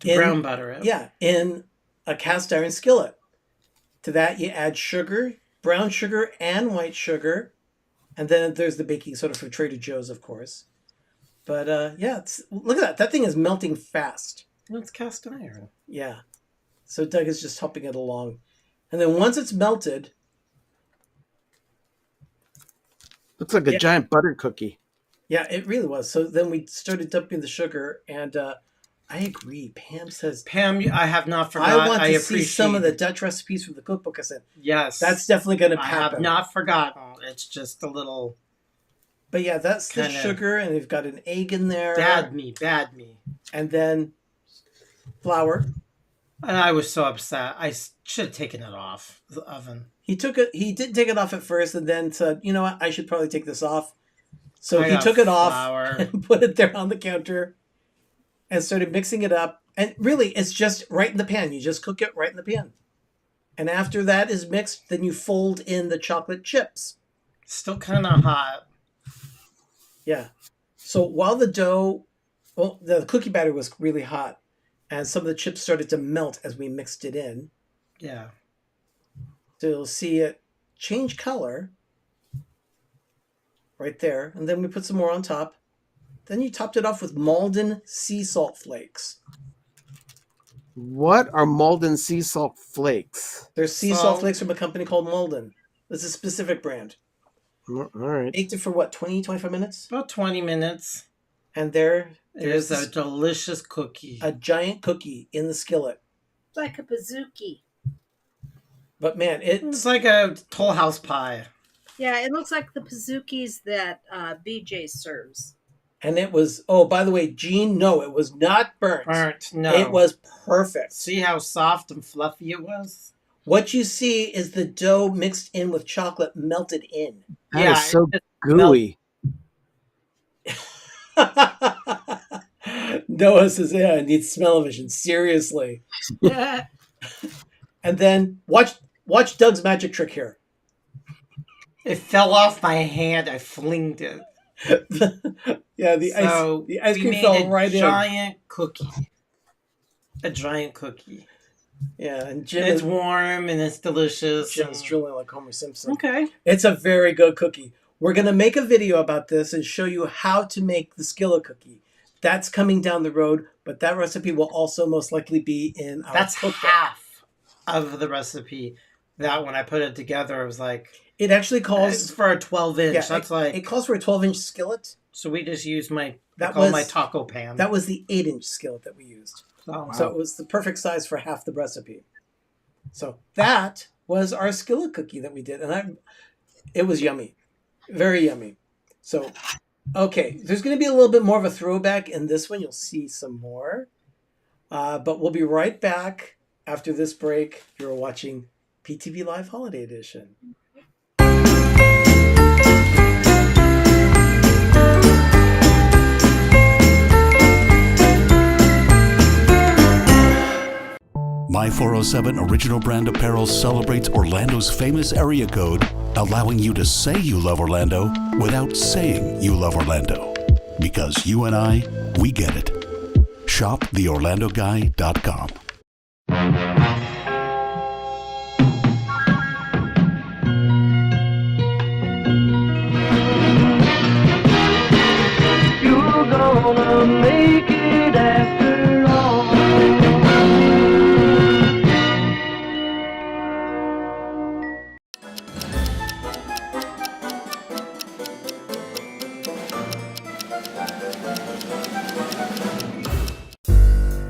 Brown butter it. Yeah, in a cast iron skillet. To that, you add sugar, brown sugar, and white sugar. And then there's the baking soda from Trader Joe's, of course. But look at that. That thing is melting fast. It's cast iron. Yeah. So Doug is just helping it along. And then once it's melted, Looks like a giant butter cookie. yeah, it really was. So then we started dumping the sugar, and I agree. Pam says, Pam, I have not forgot. I want to see appreciate some of the Dutch recipes from the cookbook. I said, Yes. that's definitely going to I happen. have not forgotten. It's just a little But yeah, that's the Kinda- sugar, and they've got an egg in there. bad me. And then flour. And I was so upset. I should have taken it off the oven. He did take it off at first, and then said, you know what, I should probably take this off. So I he got took it off flour. and put it there on the counter and started mixing it up. And really, it's just right in the pan. You just cook it right in the pan. And after that is mixed, then you fold in the chocolate chips. Still kind of hot. Yeah. So while the cookie batter was really hot, and some of the chips started to melt as we mixed it in. Yeah. So you'll see it change color right there. And then we put some more on top. Then you topped it off with Malden sea salt flakes. What are Malden sea salt flakes? They're sea salt flakes from a company called Malden. This is a specific brand. All right. Baked it for what, 20, 25 minutes? About 20 minutes. And There's a delicious cookie. a giant cookie in the skillet. Like a bazooki. But man, It's like a Toll House pie. Yeah, it looks like the bazookies that BJ serves. and it was, oh, by the way, Gene, no, it was not burnt. No. It was perfect. See how soft and fluffy it was? What you see is the dough mixed in with chocolate melted in. That is so it gooey. Noah says, yeah, I need smell-o-vision. Seriously. And then watch Doug's magic trick here. It fell off my hand. I flinged it. Yeah, the ice cream fell right in. A giant cookie. Yeah, and Jim It's is warm and it's delicious. Jim's drooling like Homer Simpson. Okay. It's a very good cookie. We're going to make a video about this and show you how to make the skillet cookie. That's coming down the road, but that recipe will also most likely be in our That's cookbook. half of the recipe. That when I put it together, it was like It actually it's calls for a 12-inch. yeah, That's it calls for a 12-inch skillet. so we just used my That my was- taco pan. That was the 8-inch skillet that we used. Oh, So it was the perfect size for half the recipe. So that was our skillet cookie that we did, and it was yummy, very yummy. So, okay, there's going to be a little bit more of a throwback in this one. You'll see some more, but we'll be right back after this break. You're watching PTV Live Holiday Edition. My 407 Original Brand Apparel celebrates Orlando's famous area code, allowing you to say you love Orlando without saying you love Orlando. Because you and I, we get it. Shop theorlandoguy.com. You're gonna make it after all.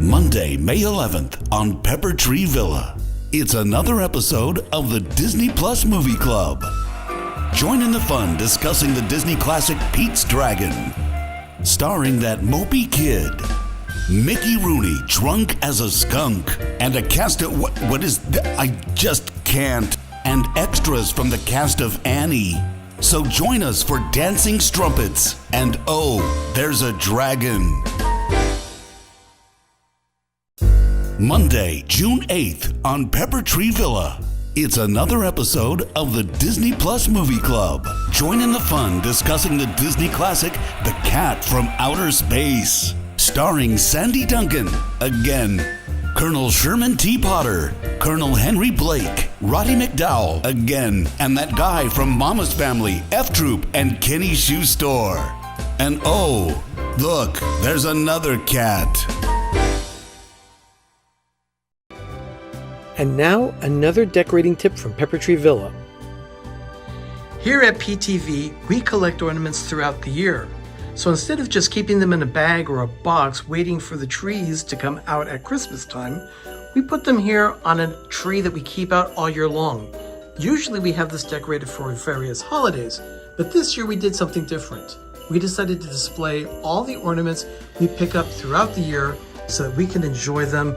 Monday, May 11th on Pepper Tree Villa. It's another episode of the Disney Plus Movie Club. Join in the fun discussing the Disney classic Pete's Dragon, starring that mopey kid, Mickey Rooney drunk as a skunk, and a cast of what is I just can't, and extras from the cast of Annie. So join us for dancing strumpets and oh, there's a dragon. Monday, June 8th on Pepper Tree Villa. It's another episode of the Disney Plus Movie Club. Join in the fun discussing the Disney classic The Cat from Outer Space, starring Sandy Duncan, again, Colonel Sherman T. Potter, Colonel Henry Blake, Roddy McDowell, again, and that guy from Mama's Family, F Troop, and Kenny Shoe Store. And oh, look, there's another cat. And now, another decorating tip from Pepper Tree Villa. Here at PTV, we collect ornaments throughout the year. So instead of just keeping them in a bag or a box waiting for the trees to come out at Christmas time, we put them here on a tree that we keep out all year long. Usually we have this decorated for various holidays, but this year we did something different. We decided to display all the ornaments we pick up throughout the year so that we can enjoy them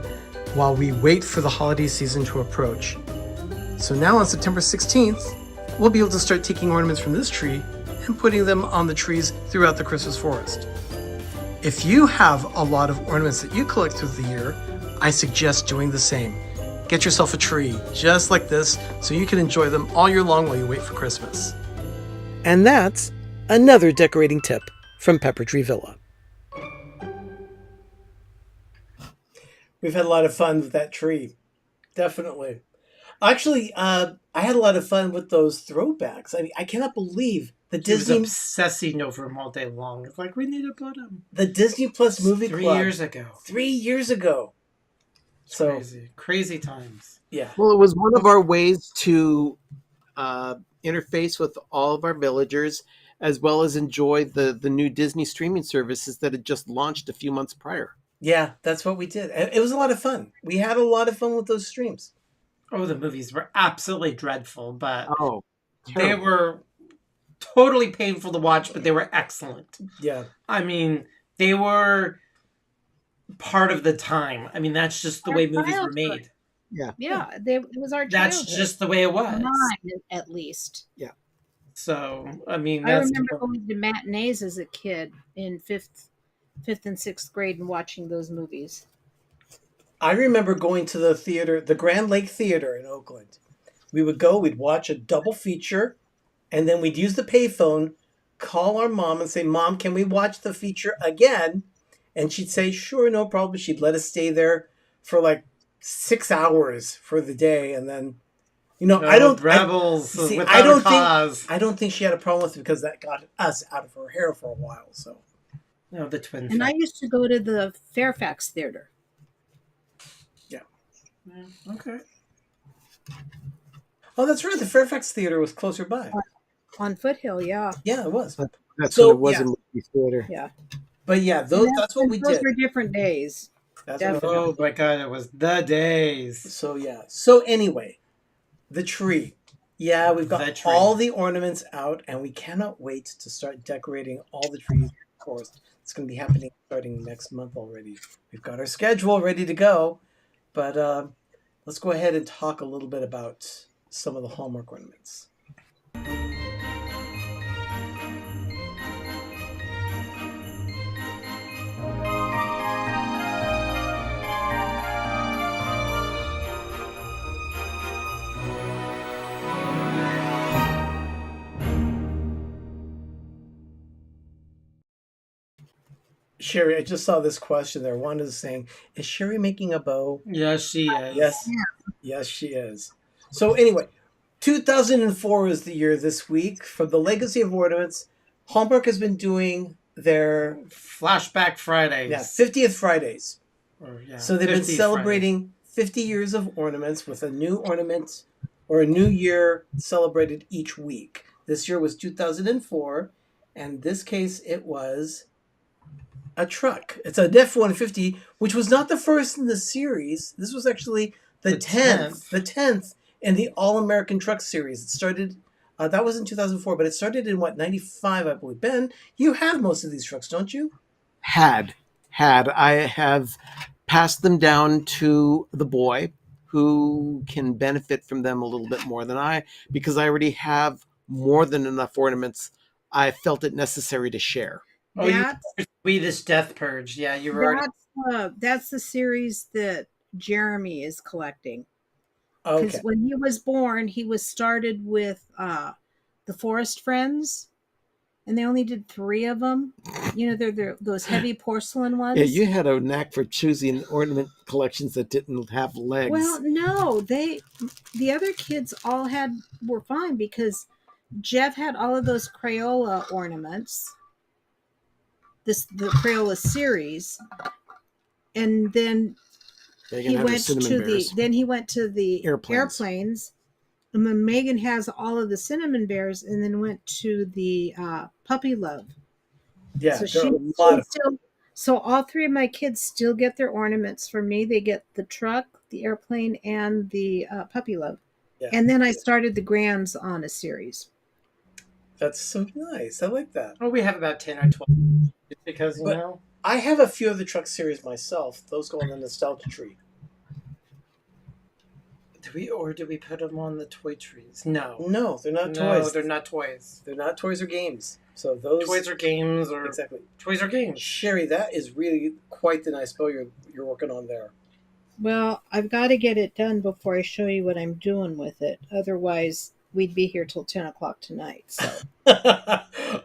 while we wait for the holiday season to approach. So now on September 16th, we'll be able to start taking ornaments from this tree and putting them on the trees throughout the Christmas forest. If you have a lot of ornaments that you collect through the year, I suggest doing the same. Get yourself a tree just like this so you can enjoy them all year long while you wait for Christmas. And that's another decorating tip from Pepper Tree Villa. We've had a lot of fun with that tree. Definitely. Actually, I had a lot of fun with those throwbacks. I mean, I cannot believe the Disney... He was obsessing over them all day long. It's like, we need to put them. The Disney Plus Movie Club. 3 years ago. 3 years ago. So Crazy. Crazy times. Yeah. Well, it was one of our ways to interface with all of our villagers, as well as enjoy the new Disney streaming services that had just launched a few months prior. Yeah, that's what we did. It was a lot of fun. We had a lot of fun with those streams. Oh, the movies were absolutely dreadful, but they terrible. were totally painful to watch, but they were excellent. Yeah. I mean, they were part of the time. I mean, that's just the Our way movies were childhood. made. Yeah, it was our childhood. That's just the way it was. Mine, at least. Yeah. So, I mean, I that's remember going to matinees as a kid in fifth and sixth grade and watching those movies. I remember going to the theater, the Grand Lake Theater in Oakland. We would go, we'd watch a double feature, and then we'd use the payphone, call our mom and say, Mom, can we watch the feature again? And she'd say, sure, no problem. She'd let us stay there for like 6 hours for the day. And then You know, No, I don't. rebels See, without I don't a cause. think. I don't think she had a problem with it because that got us out of her hair for a while. So No, the twin. And I used to go to the Fairfax Theater. Okay. Oh, that's right. The Fairfax Theater was closer by. On Foothill, yeah. Yeah, it was. That's So, when it was yeah. in movie theater. Yeah. But yeah, that's what we Those did. were different days. That's what we Definitely. Oh my god, it was the days. So yeah. So anyway, the tree. Yeah, we've The got tree. all the ornaments out, and we cannot wait to start decorating all the trees. Of course, it's going to be happening starting next month already. We've got our schedule ready to go, but let's go ahead and talk a little bit about some of the Hallmark ornaments. Sherry, I just saw this question there. Wanda's saying, is Sherry making a bow? Yes, she is. Yes. Yes, she is. So anyway, 2004 is the year this week. For the Legacy of Ornaments, Hallmark has been doing their Flashback Fridays. 50th Fridays. Yeah, So they've been 50 celebrating 50 years of ornaments with a new ornament or a new year celebrated each week. This year was 2004, and this case it was a truck. It's an F-150, which was not the first in the series. This was actually the 10th. The 10th in the All-American Truck Series. It started, that was in 2004, but it started in, 95, I believe. Ben, you have most of these trucks, don't you? Had. I have passed them down to the boy who can benefit from them a little bit more than I, because I already have more than enough ornaments. I felt it necessary to share. Oh, you're Sweetest Death Purge. Yeah, you were already... That's the series that Jeremy is collecting. Okay. Because when he was born, he was started with the Forest Friends, and they only did 3 of them. You know, they're those heavy porcelain ones. Yeah, you had a knack for choosing ornament collections that didn't have legs. Well, no, the other kids all were fine because Jeff had all of those Crayola ornaments. The Crayola series, and then he went to the airplanes, and then Megan has all of the cinnamon bears, and then went to the puppy love. Yeah, so all 3 of my kids still get their ornaments from me. They get the truck, the airplane, and the puppy love. Yeah. And then I started the Grams on a series. That's so nice. I like that. Oh, we have about 10 or 12. Because, you know, I have a few of the truck series myself. Those go on the nostalgia tree. Do we put them on the toy trees? No, they're not toys. No, they're not toys. They're not toys or games. So those toys or games or exactly toys or games. Sherry, that is really quite the nice bow you're working on there. Well, I've got to get it done before I show you what I'm doing with it. Otherwise, we'd be here till 10 o'clock tonight. So.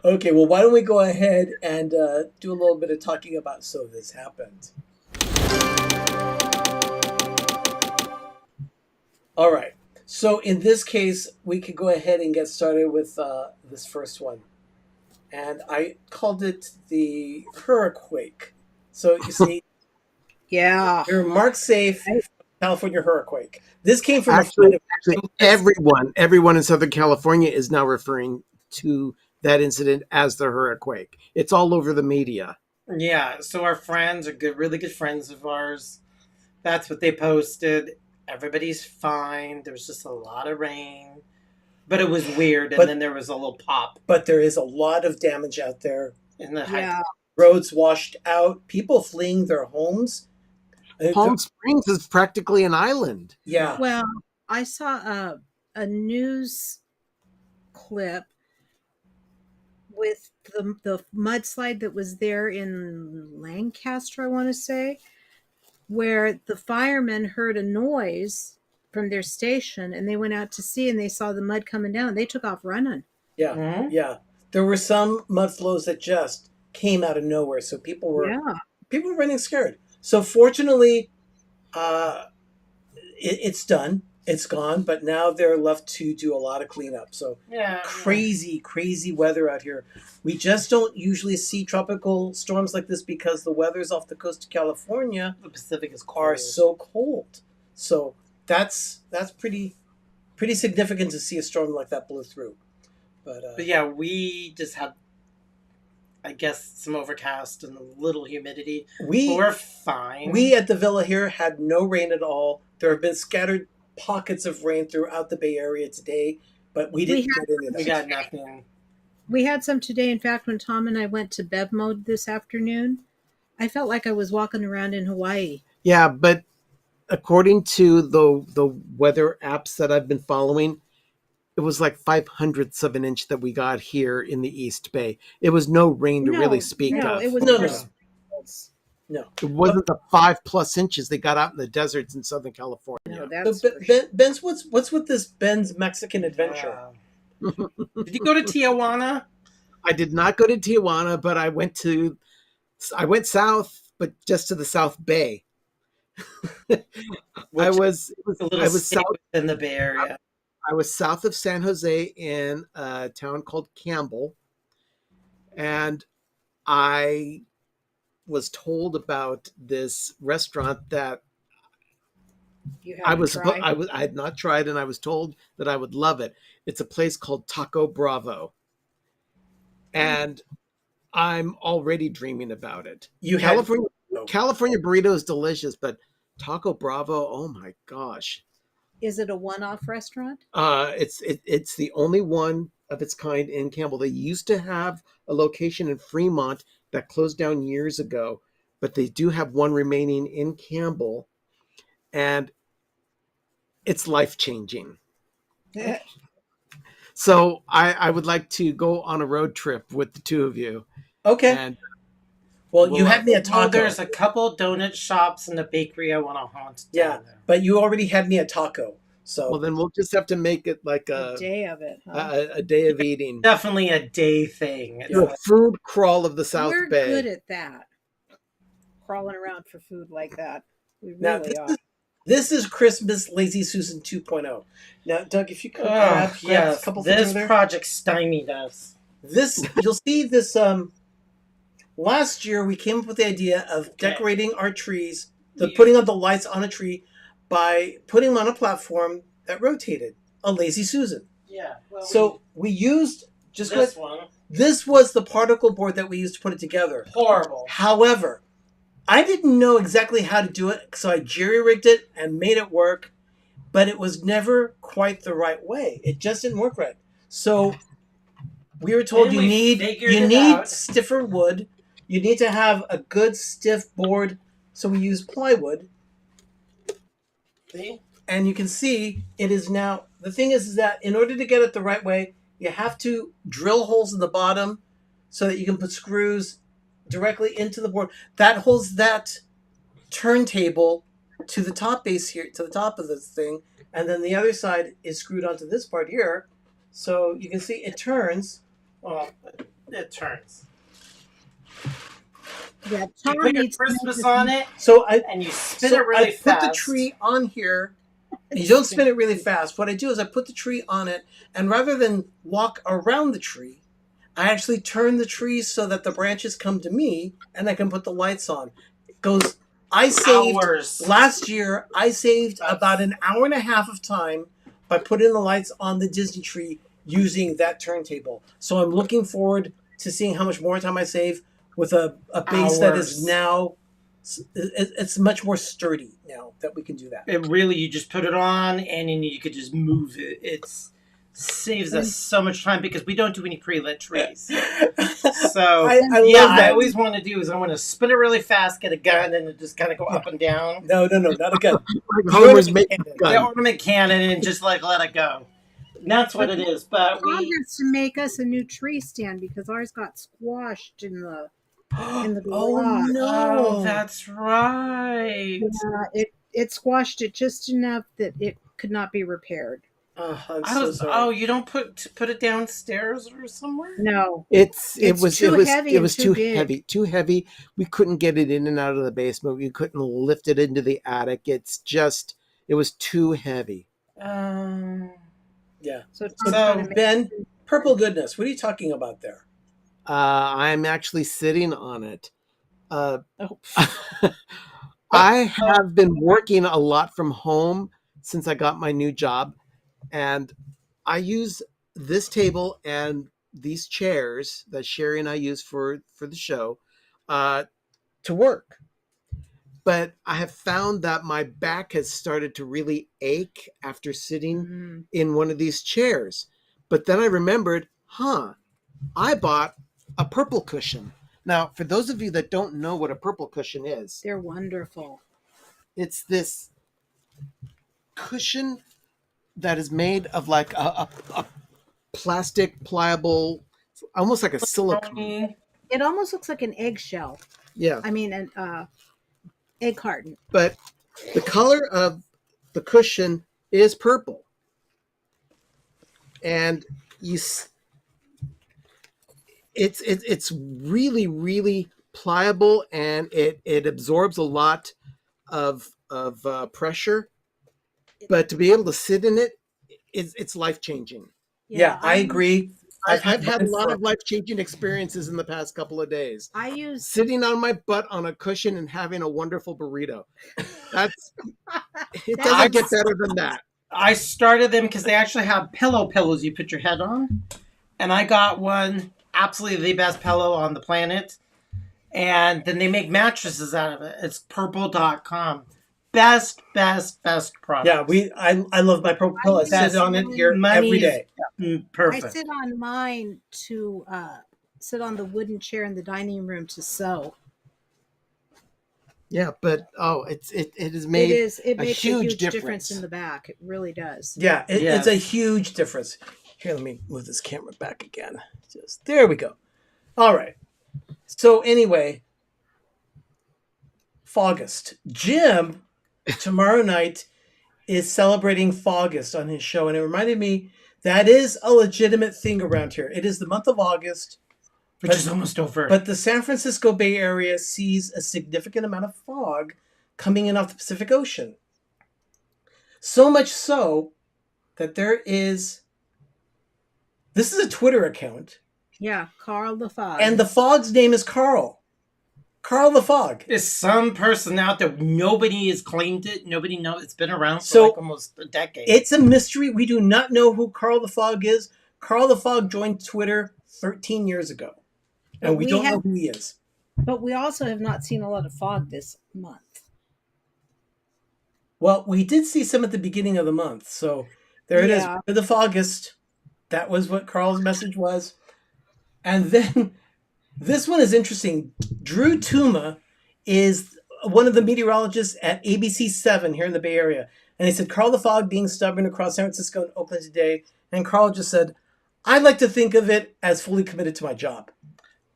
Okay, well, why don't we go ahead and do a little bit of talking about So This Happened. All right. So in this case, we could go ahead and get started with this first one. And I called it the Hurricane. So you see, yeah, you're marked safe, California Hurricane. This came from actually everyone in Southern California is now referring to that incident as the Hurricane. It's all over the media. Yeah, so our friends are really good friends of ours. That's what they posted. Everybody's fine. There was just a lot of rain. But it was weird, and then there was a little pop. But there is a lot of damage out there. In the roads washed out, people fleeing their homes. Palm Springs is practically an island. Yeah. Well, I saw a news clip with the mudslide that was there in Lancaster, I want to say, where the firemen heard a noise from their station, and they went out to see, and they saw the mud coming down. They took off running. Yeah, yeah. There were some mud flows that just came out of nowhere, so people were running scared. So fortunately, it's done. it's gone, but now they're left to do a lot of cleanup. So Yeah. crazy weather out here. We just don't usually see tropical storms like this because the weathers off the coast of California The Pacific is are cold. so cold. So that's pretty significant to see a storm like that blow through. But yeah, we just had, I guess, some overcast and a little humidity. We're fine. We at the villa here had no rain at all. There have been scattered pockets of rain throughout the Bay Area today, but we didn't get any of that. We got nothing. We had some today. In fact, when Tom and I went to Bev Mode this afternoon, I felt like I was walking around in Hawaii. Yeah, but according to the weather apps that I've been following, it was like 5/100ths of an inch that we got here in the East Bay. It was no rain to really speak of. It was No. It wasn't the 5+ inches they got out in the deserts in Southern California. No, that's So, Ben's, what's with this Ben's Mexican adventure? Did you go to Tijuana? I did not go to Tijuana, but I went south, but just to the South Bay. I was south in the Bay Area. I was south of San Jose in a town called Campbell, and I was told about this restaurant that I had not tried, and I was told that I would love it. It's a place called Taco Bravo, and I'm already dreaming about it. California burrito is delicious, but Taco Bravo, oh my gosh! Is it a one-off restaurant? It's the only one of its kind in Campbell. They used to have a location in Fremont that closed down years ago, but they do have one remaining in Campbell, and it's life-changing. So I would like to go on a road trip with the two of you. Okay. And you had me at taco. Well, there's a couple donut shops and a bakery I want to haunt. Yeah, but you already had me at taco. So well, then we'll just have to make it like a day of it. A day of eating. Definitely a day thing. A food crawl of the South Bay. We're good at that. Crawling around for food like that. We really are. This is Christmas Lazy Susan 2.0. Now, Doug, if you could grab a couple things this there. project stymied us. You'll see this. Last year, we came up with the idea of decorating our trees, putting on the lights on a tree, by putting them on a platform that rotated, a Lazy Susan. Yeah. Well, so we used this one. This was the particle board that we used to put it together. Horrible. However, I didn't know exactly how to do it, so I jerry-rigged it and made it work, but it was never quite the right way. It just didn't work right. So we were told you need stiffer wood. You need to have a good stiff board, so we use plywood. See? And you can see it is now, the thing is that in order to get it the right way, you have to drill holes in the bottom so that you can put screws directly into the board. That holds that turntable to the top base here, to the top of this thing. And then the other side is screwed onto this part here. So you can see it turns. Well, it turns. Yeah, you put your Christmas on it, and you spin it really fast. I put the tree on here. And you don't spin it really fast. What I do is I put the tree on it, and rather than walk around the tree, I actually turn the tree so that the branches come to me, and I can put the lights on. It goes. Last year, I saved about an hour and a half of time by putting the lights on the Disney tree using that turntable. So I'm looking forward to seeing how much more time I save with a base that is now, it's much more sturdy now that we can do that. It really, you just put it on and then you could just move it. It saves us so much time because we don't do any pre-lit trees. So I love that. I always want to do is I want to spin it really fast, get a gun, and just kind of go up and down. No, not a gun. The ornament cannon and just let it go. That's what it is. But Mom has to make us a new tree stand because ours got squashed in the garage. Oh no! Oh, that's right. Yeah, it squashed it just enough that it could not be repaired. Oh, I'm so sorry. You don't put it downstairs or somewhere? No, it was too heavy. We couldn't get it in and out of the basement. We couldn't lift it into the attic. It was too heavy. Yeah. So, So Ben, purple goodness. What are you talking about there? I'm actually sitting on it. oh, I have been working a lot from home since I got my new job, and I use this table and these chairs that Sherry and I use for the show to work. But I have found that my back has started to really ache after sitting in one of these chairs. But then I remembered, I bought a purple cushion. Now, for those of you that don't know what a purple cushion is, they're wonderful. it's this cushion that is made of like a plastic pliable, almost like a silicone. It almost looks like an eggshell. Yeah. I mean, an egg carton. But the color of the cushion is purple. And it's really, really pliable, and it absorbs a lot of pressure. But to be able to sit in it, it's life-changing. Yeah, I agree. I've had a lot of life-changing experiences in the past couple of days. I use sitting on my butt on a cushion and having a wonderful burrito. It doesn't get better than that. I started them because they actually have pillows you put your head on. And I got one, absolutely the best pillow on the planet. And then they make mattresses out of it. It's purple.com. Best product. Yeah, I love my purple pillow. I sit on it here every day. Perfect. I sit on mine to sit on the wooden chair in the dining room to sew. Yeah, but it has made it makes huge a huge difference in the back. It really does. Yeah, it's a huge difference. Here, let me move this camera back again. There we go. All right. So anyway, Faugust. Jim tomorrow night is celebrating Faugust on his show, and it reminded me that is a legitimate thing around here. It is the month of August, which is almost over. But the San Francisco Bay Area sees a significant amount of fog coming in off the Pacific Ocean. So much so that this is a Twitter account. Yeah, Carl the Fog. And the fog's name is Carl. Carl the Fog. Is some person out there, nobody has claimed it. Nobody knows. It's been around for like almost a decade. It's a mystery. We do not know who Carl the Fog is. Carl the Fog joined Twitter 13 years ago. And we don't know who he is. But we also have not seen a lot of fog this month. Well, we did see some at the beginning of the month. So there it is. For the Fogust. That was what Carl's message was. And then this one is interesting. Drew Tuma is one of the meteorologists at ABC 7 here in the Bay Area. And he said, Carl the Fog being stubborn across San Francisco and Oakland today. And Carl just said, I'd like to think of it as fully committed to my job.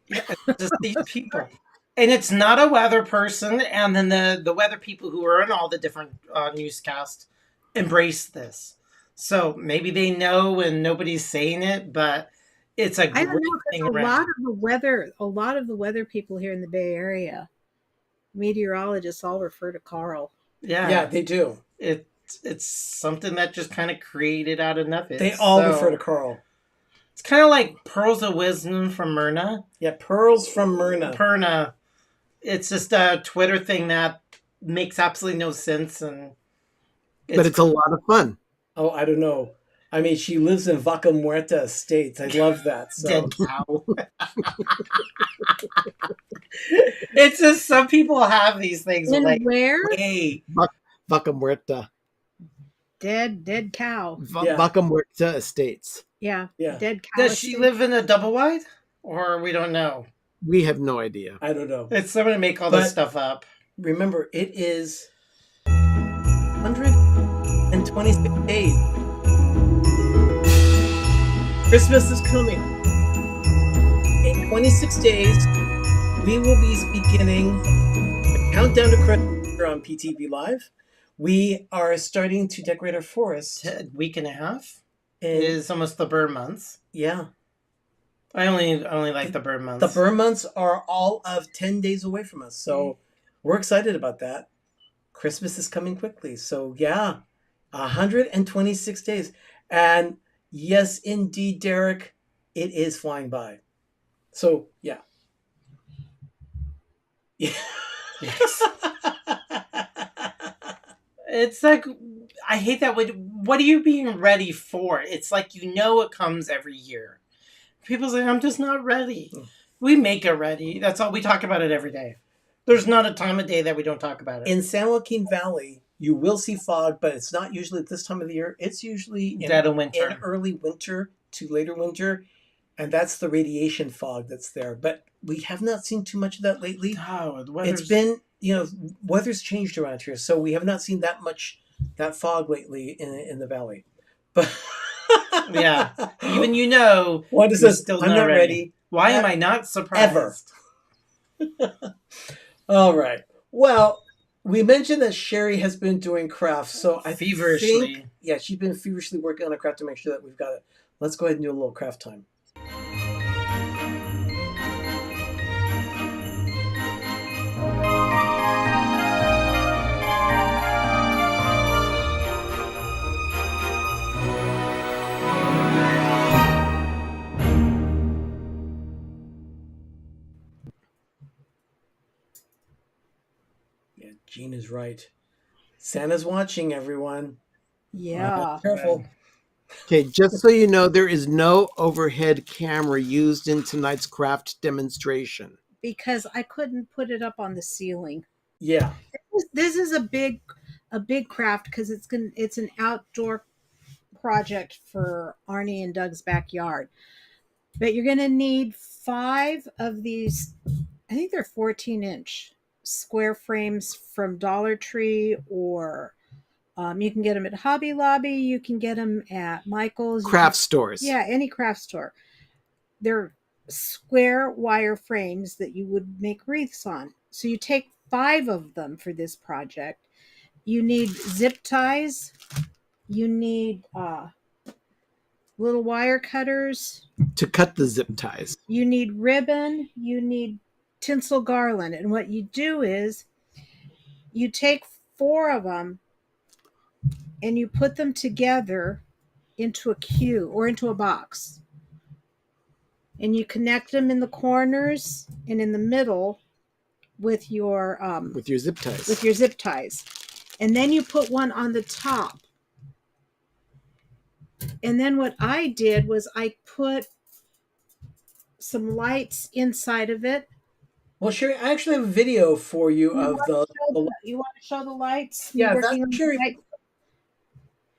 Yeah, just these people. And it's not a weather person. And then the weather people who are in all the different newscasts embrace this. So maybe they know and nobody's saying it, but it's a great thing around. A lot of the weather people here in the Bay Area, meteorologists, all refer to Carl. Yeah, they do. It's something that just kind of created out of nothing. They all refer to Carl. It's kind of like pearls of wisdom from Myrna. Yeah, pearls from Myrna. It's just a Twitter thing that makes absolutely no sense, but it's a lot of fun. Oh, I don't know. I mean, she lives in Vaca Muerta Estates. I love that. So. Dead cow. It's just some people have these things. And like, where? Hey, Vaca Muerta. Dead cow. Vaca Muerta Estates. Yeah. Dead cow. Does she live in a double wide? Or we don't know. We have no idea. I don't know. It's someone to make all this stuff up. Remember, it is 126 days. Christmas is coming. In 26 days, we will be beginning the countdown to Christmas here on PTV Live. We are starting to decorate our forest. A week and a half. It is almost the bird months. Yeah. I only like the bird months. The bird months are all of 10 days away from us. So we're excited about that. Christmas is coming quickly. So yeah, 126 days. And yes, indeed, Derek, it is flying by. So, yeah. Yes. It's like, I hate that. What are you being ready for? It's like, it comes every year. People say, I'm just not ready. We make it ready. That's all. We talk about it every day. There's not a time of day that we don't talk about it. In San Joaquin Valley, you will see fog, but it's not usually at this time of the year. It's usually Dead of winter. in early winter to later winter. And that's the radiation fog that's there. But we have not seen too much of that lately. Oh, It's been, weather's changed around here. So we have not seen that fog lately in the valley. But yeah. Even what is this? Still I'm not ready. Why am I not surprised? Ever. All right. Well, we mentioned that Sherry has been doing crafts, so I Feverishly. think, she's been feverishly working on a craft to make sure that we've got it. Let's go ahead and do a little craft time. Yeah, Jean is right. Santa's watching, everyone. Yeah. Careful. Okay, just so you know, there is no overhead camera used in tonight's craft demonstration. Because I couldn't put it up on the ceiling. Yeah. This is a big craft because it's an outdoor project for Arnie and Doug's backyard. But you're going to need 5 of these, I think they're 14-inch square frames from Dollar Tree, or you can get them at Hobby Lobby. You can get them at Michael's. Craft stores. Yeah, any craft store. They're square wire frames that you would make wreaths on. So you take 5 of them for this project. You need zip ties. You need little wire cutters to cut the zip ties. You need ribbon. You need tinsel garland. And what you do is you take 4 of them and you put them together into a queue or into a box. And you connect them in the corners and in the middle with your zip ties. With your zip ties. And then you put one on the top. And then what I did was I put some lights inside of it. Well, Sherry, I actually have a video for you of the. You want to show the lights? Yeah,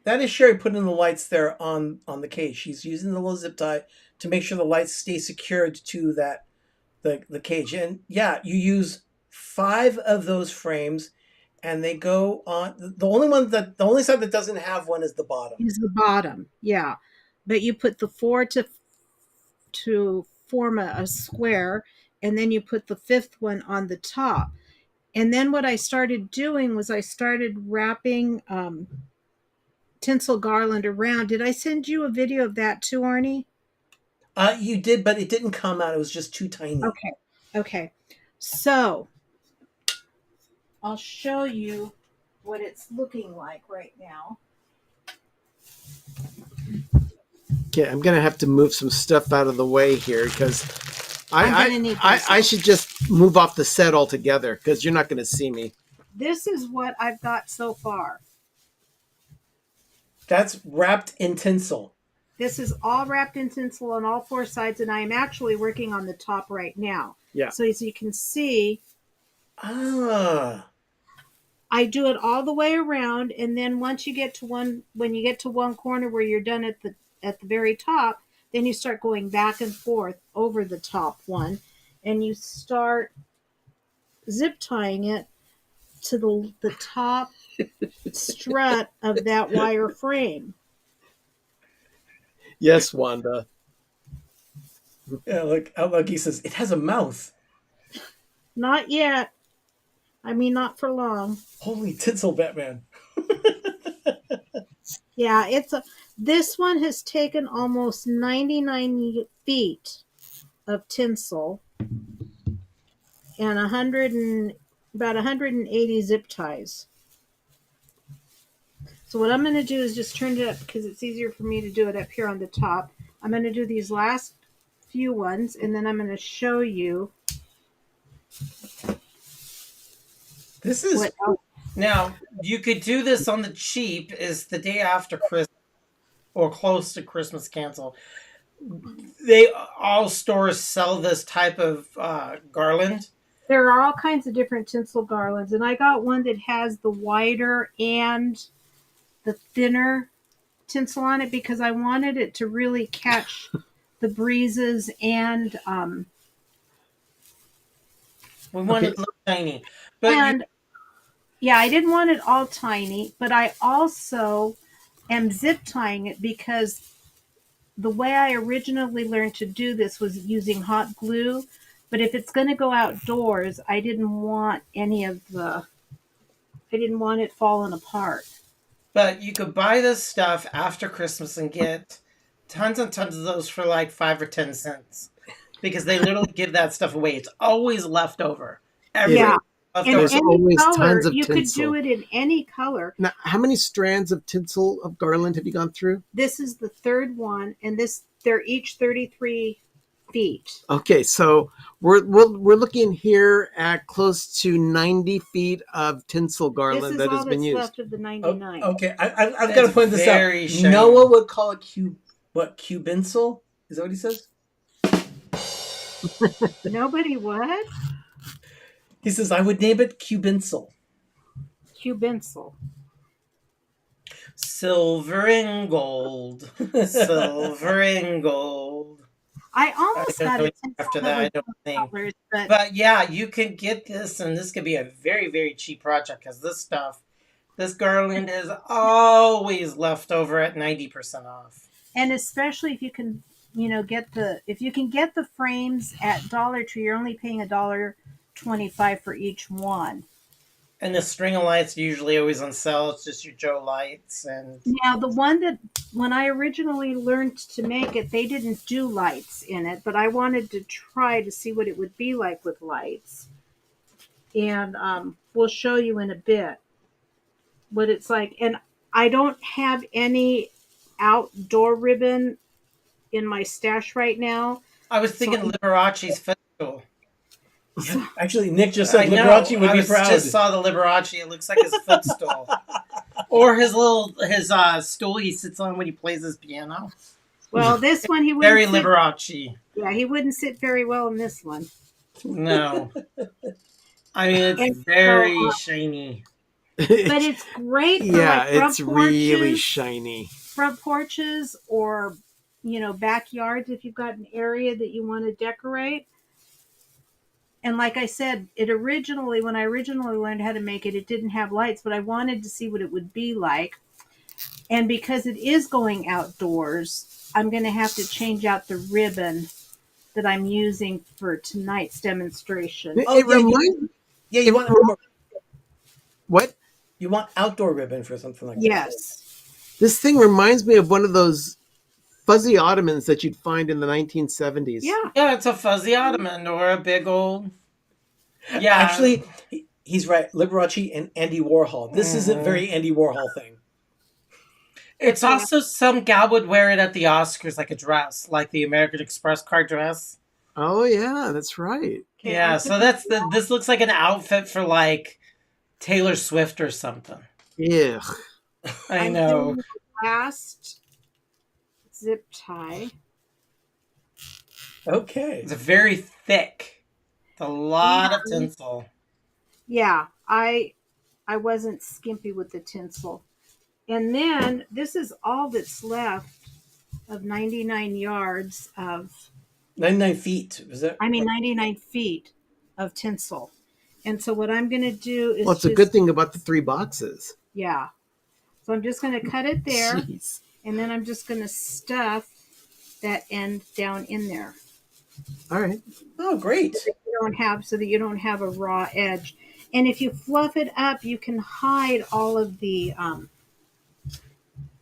that is Sherry putting the lights there on the cage. She's using the little zip tie to make sure the lights stay secured to the cage. And yeah, you use 5 of those frames, and they go on. The only side that doesn't have one is the bottom. Is the bottom, yeah. But you put the 4 to form a square, and then you put the 5th one on the top. And then what I started doing was I started wrapping tinsel garland around. Did I send you a video of that too, Arnie? You did, but it didn't come out. It was just too tiny. Okay. So I'll show you what it's looking like right now. Okay, I'm gonna have to move some stuff out of the way here because I should just move off the set altogether because you're not gonna see me. This is what I've got so far. That's wrapped in tinsel. This is all wrapped in tinsel on all 4 sides, and I am actually working on the top right now. Yeah. So as you can see, I do it all the way around, and then once you get to when you get to one corner where you're done at the very top, then you start going back and forth over the top one, and you start zip tying it to the top strut of that wire frame. Yes, Wanda. Yeah, look, he says, it has a mouth. Not yet. I mean, not for long. Holy tinsel, Batman. Yeah, this one has taken almost 99 feet of tinsel and about 180 zip ties. So what I'm going to do is just turn it up because it's easier for me to do it up here on the top. I'm going to do these last few ones, and then I'm going to show you This is what else. Now, you could do this on the cheap, is the day after Christmas or close to Christmas cancel. All stores sell this type of garland. There are all kinds of different tinsel garlands, and I got one that has the wider and the thinner tinsel on it because I wanted it to really catch the breezes and We want it to look tiny. But and yeah, I didn't want it all tiny, but I also am zip tying it because the way I originally learned to do this was using hot glue. But if it's going to go outdoors, I didn't want it falling apart. But you could buy this stuff after Christmas and get tons and tons of those for like 5 or 10 cents. Because they literally give that stuff away. It's always left over. Yeah. Left And over. There's always tons of you tinsel. could do it in any color. Now, how many strands of tinsel of garland have you gone through? This is the third one, and they're each 33 feet. Okay, so we're looking here at close to 90 feet of tinsel This garland is that all has been that's used. left of the 99. okay. I've got to point this very out. shiny. Noah would call it cubinsel? Is that what he says? Nobody what? He says I would name it cubinsel. Cubinsel. Silver and gold. Silver and gold. I almost I don't got know it after that, I don't think. colors, But yeah, you can get this, and this could be a very, very cheap project because this garland is always left over at 90% off. and especially if you can, get the frames at Dollar Tree, you're only paying $1.25 for each one. And the string of lights are usually always on sale. It's just your Joe lights. And Now, the one that when I originally learned to make it, they didn't do lights in it, but I wanted to try to see what it would be like with lights. And we'll show you in a bit what it's like. And I don't have any outdoor ribbon in my stash right now. I was thinking Liberace's footstool. Actually, Nick just said I know. Liberace would I be proud. just saw the Liberace. It looks like his footstool. Or his stool he sits on when he plays his piano. Well, this one he wouldn't Very sit, Liberace. Yeah, he wouldn't sit very well in this one. No. I mean, it's And very so, shiny. But it's great for Yeah, like front it's really porches, shiny. front porches or backyards if you've got an area that you want to decorate. And like I said, when I originally learned how to make it, it didn't have lights, but I wanted to see what it would be like. And because it is going outdoors, I'm going to have to change out the ribbon that I'm using for tonight's demonstration. Oh, you want What? You want outdoor ribbon for something like that? Yes. This thing reminds me of one of those fuzzy ottomans that you'd find in the 1970s. Yeah, it's a fuzzy ottoman or a big old. Yeah. Actually, he's right. Liberace and Andy Warhol. This is a very Andy Warhol thing. It's also some gal would wear it at the Oscars like a dress, like the American Express card dress. Oh yeah, that's right. Yeah, so this looks like an outfit for like Taylor Swift or something. Yeah. I know. The last zip tie. Okay. It's very thick. It's a lot of tinsel. Yeah, I wasn't skimpy with the tinsel. And then this is all that's left of 99 yards of 99 feet. Was that? 99 feet of tinsel. And so what I'm going to do is Well, it's a good thing about the 3 boxes. Yeah. So I'm just going to cut it there. Jeez. And then I'm just going to stuff that end down in there. All right. Oh, great. So that you don't have a raw edge. And if you fluff it up, you can hide all of the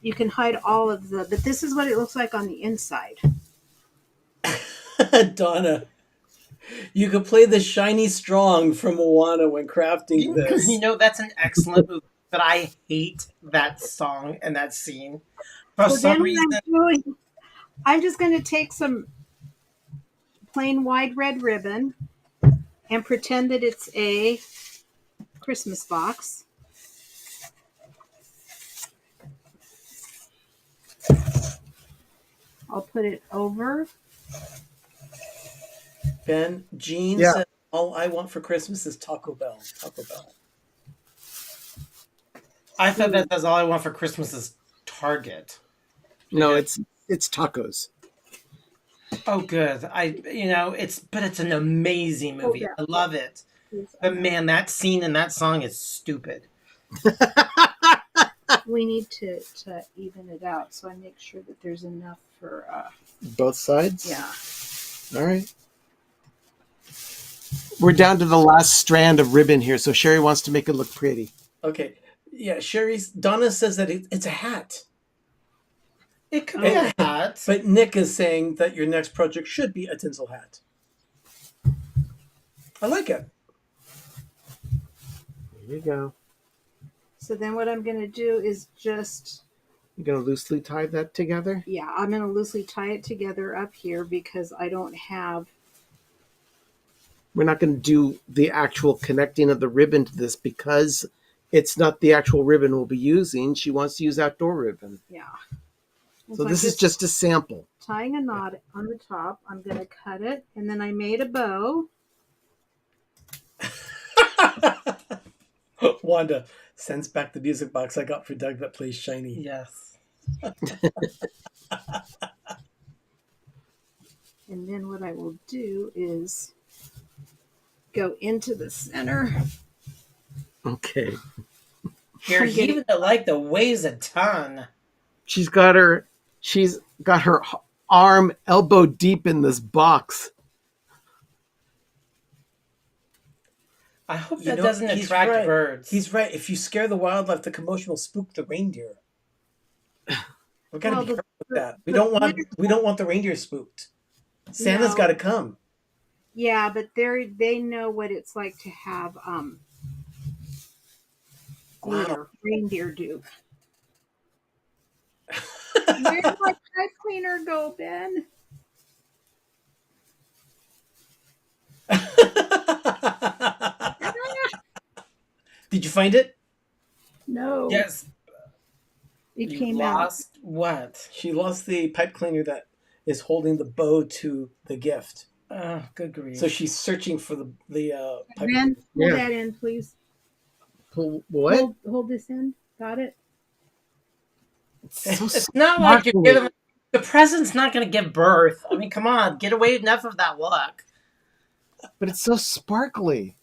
but this is what it looks like on the inside. Donna, you could play the shiny strong from Moana when crafting this. That's an excellent movie. but I hate that song and that scene. For So some then reason, I'm just going to take some plain wide red ribbon and pretend that it's a Christmas box. I'll put it over. Ben, Jean Yeah. said, all I want for Christmas is Taco Bell. Taco Bell. I thought that says all I want for Christmas is Target. No, it's tacos. Oh, good. But it's an amazing movie. yeah. I love it. But man, that scene and that song is stupid. We need to even it out, so I make sure that there's enough for Both sides? yeah. All right. We're down to the last strand of ribbon here, so Sherry wants to make it look pretty. Okay. Yeah, Donna says that it's a hat. It could be a hat. But Nick is saying that your next project should be a tinsel hat. I like it. There you go. So then what I'm going to do is just, You're going to loosely tie that together? yeah, I'm going to loosely tie it together up here because I don't have, We're not going to do the actual connecting of the ribbon to this because it's not the actual ribbon we'll be using. She wants to use outdoor ribbon. yeah. So this is just a sample. Tying a knot on the top. I'm going to cut it, and then I made a bow. Wanda sends back the music box I got for Doug that plays Shiny. Yes. And then what I will do is go into the center. Okay. Here, even the weighs a ton. She's got her arm elbow deep in this box. I hope that doesn't attract right. birds. He's right. If you scare the wildlife, the commotion will spook the reindeer. We gotta be careful with that. We don't want the reindeer spooked. Santa's got to come. Yeah, but they know what it's like to have reindeer do. Where'd my pipe cleaner go, Ben? Did you find it? No. Yes. It came out. Lost what? She lost the pipe cleaner that is holding the bow to the gift. Oh, good grief. So she's searching for the pipe Ben, hold Yeah. that in, please. Pull what? Hold this in. Got it? It's not like you're giving the present's not going to give birth. I mean, come on, get away enough of that look. But it's so sparkly.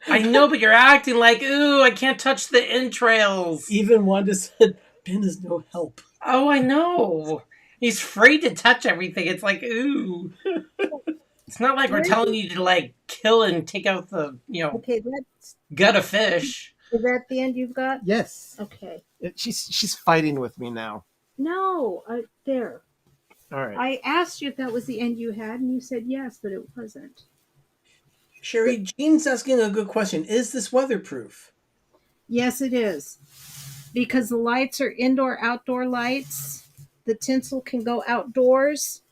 I know, but you're acting like, ooh, I can't touch the entrails. Even Wanda said, Ben is no help. Oh, I know. He's afraid to touch everything. It's like, ooh. It's not like we're telling you to, like, kill and take out the, Okay, that's gut of fish. is that the end you've got? Yes. Okay. She's fighting with me now. No, there. All right. I asked you if that was the end you had, and you said yes, but it wasn't. Sherry, Jean's asking a good question. Is this weatherproof? Yes, it is. Because the lights are indoor-outdoor lights. The tinsel can go outdoors.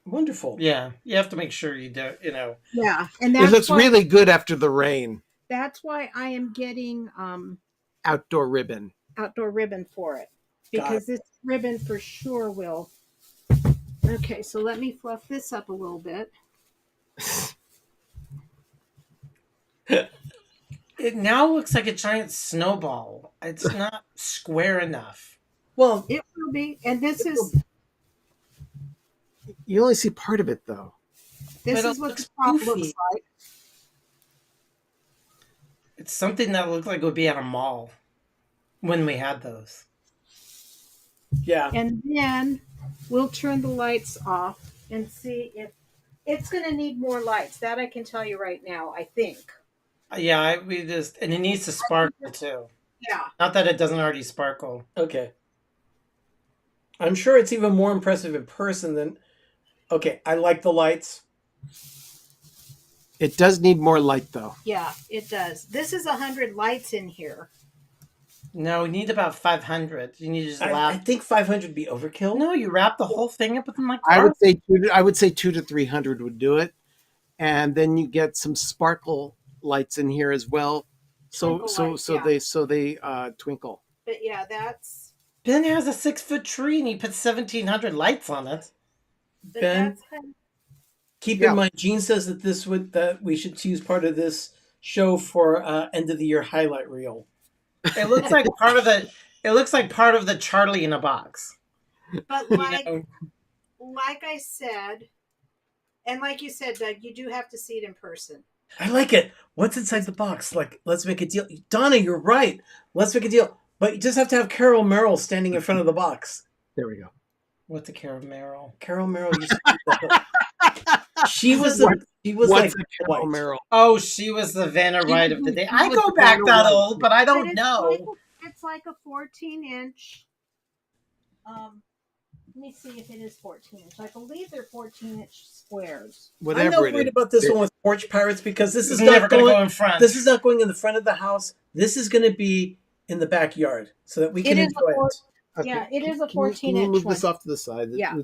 Wonderful. Yeah, you have to make sure you do, Yeah, and It that's looks why, really good after the rain. That's why I am getting Outdoor ribbon. outdoor ribbon for it. Because this ribbon for sure will. Okay, so let me fluff this up a little bit. It now looks like a giant snowball. It's not square enough. Well, It will be, and this is You only see part of it, though. this But is it what looks the top goofy. looks like. It's something that looks like it would be at a mall when we had those. yeah. And then we'll turn the lights off and see if it's going to need more lights. That I can tell you right now, I think. Yeah, and it needs to sparkle too. Yeah. Not that it doesn't already sparkle. Okay. I'm sure it's even more impressive in person than... Okay, I like the lights. It does need more light, though. Yeah, it does. This is 100 lights in here. No, we need about 500. You need to just I wrap. think 500 would be overkill. No, you wrap the whole thing up within like. I would say 2 to 300 would do it, and then you get some sparkle lights in here as well. Twinkle lights, yeah. They twinkle. But yeah, that's. Ben has a 6-foot tree and he put 1,700 lights on it. But Ben? that's kind of, Keep Yeah. in mind, Gene says that we should use part of this show for end of the year highlight reel. It looks like part of the. It looks like part of the Charlie in a box. but like I said, and like you said, Doug, you do have to see it in person. I like it. What's inside the box? Like, let's make a deal. Donna, you're right. Let's make a deal. But you just have to have Carol Merrill standing in front of the box. There we go. What's a Carol Merrill? Carol Merrill used to be she was What's like a Carol white. Merrill? Oh, she was the Vanna Wright of the day. I was go the back Vanna that Wright. old, but I But don't know. It's like a 14-inch. Let me see if it is 14-inch. I believe they're 14-inch squares. I'm Whatever not it worried is. about this one with Porch Pirates because this is It's never not going to going. go in front. This is not going in the front of the house. This is going to be in the backyard so that we can It is enjoy it. Okay. Yeah, it is a Can you 14-inch move one. this off to the side? Yeah.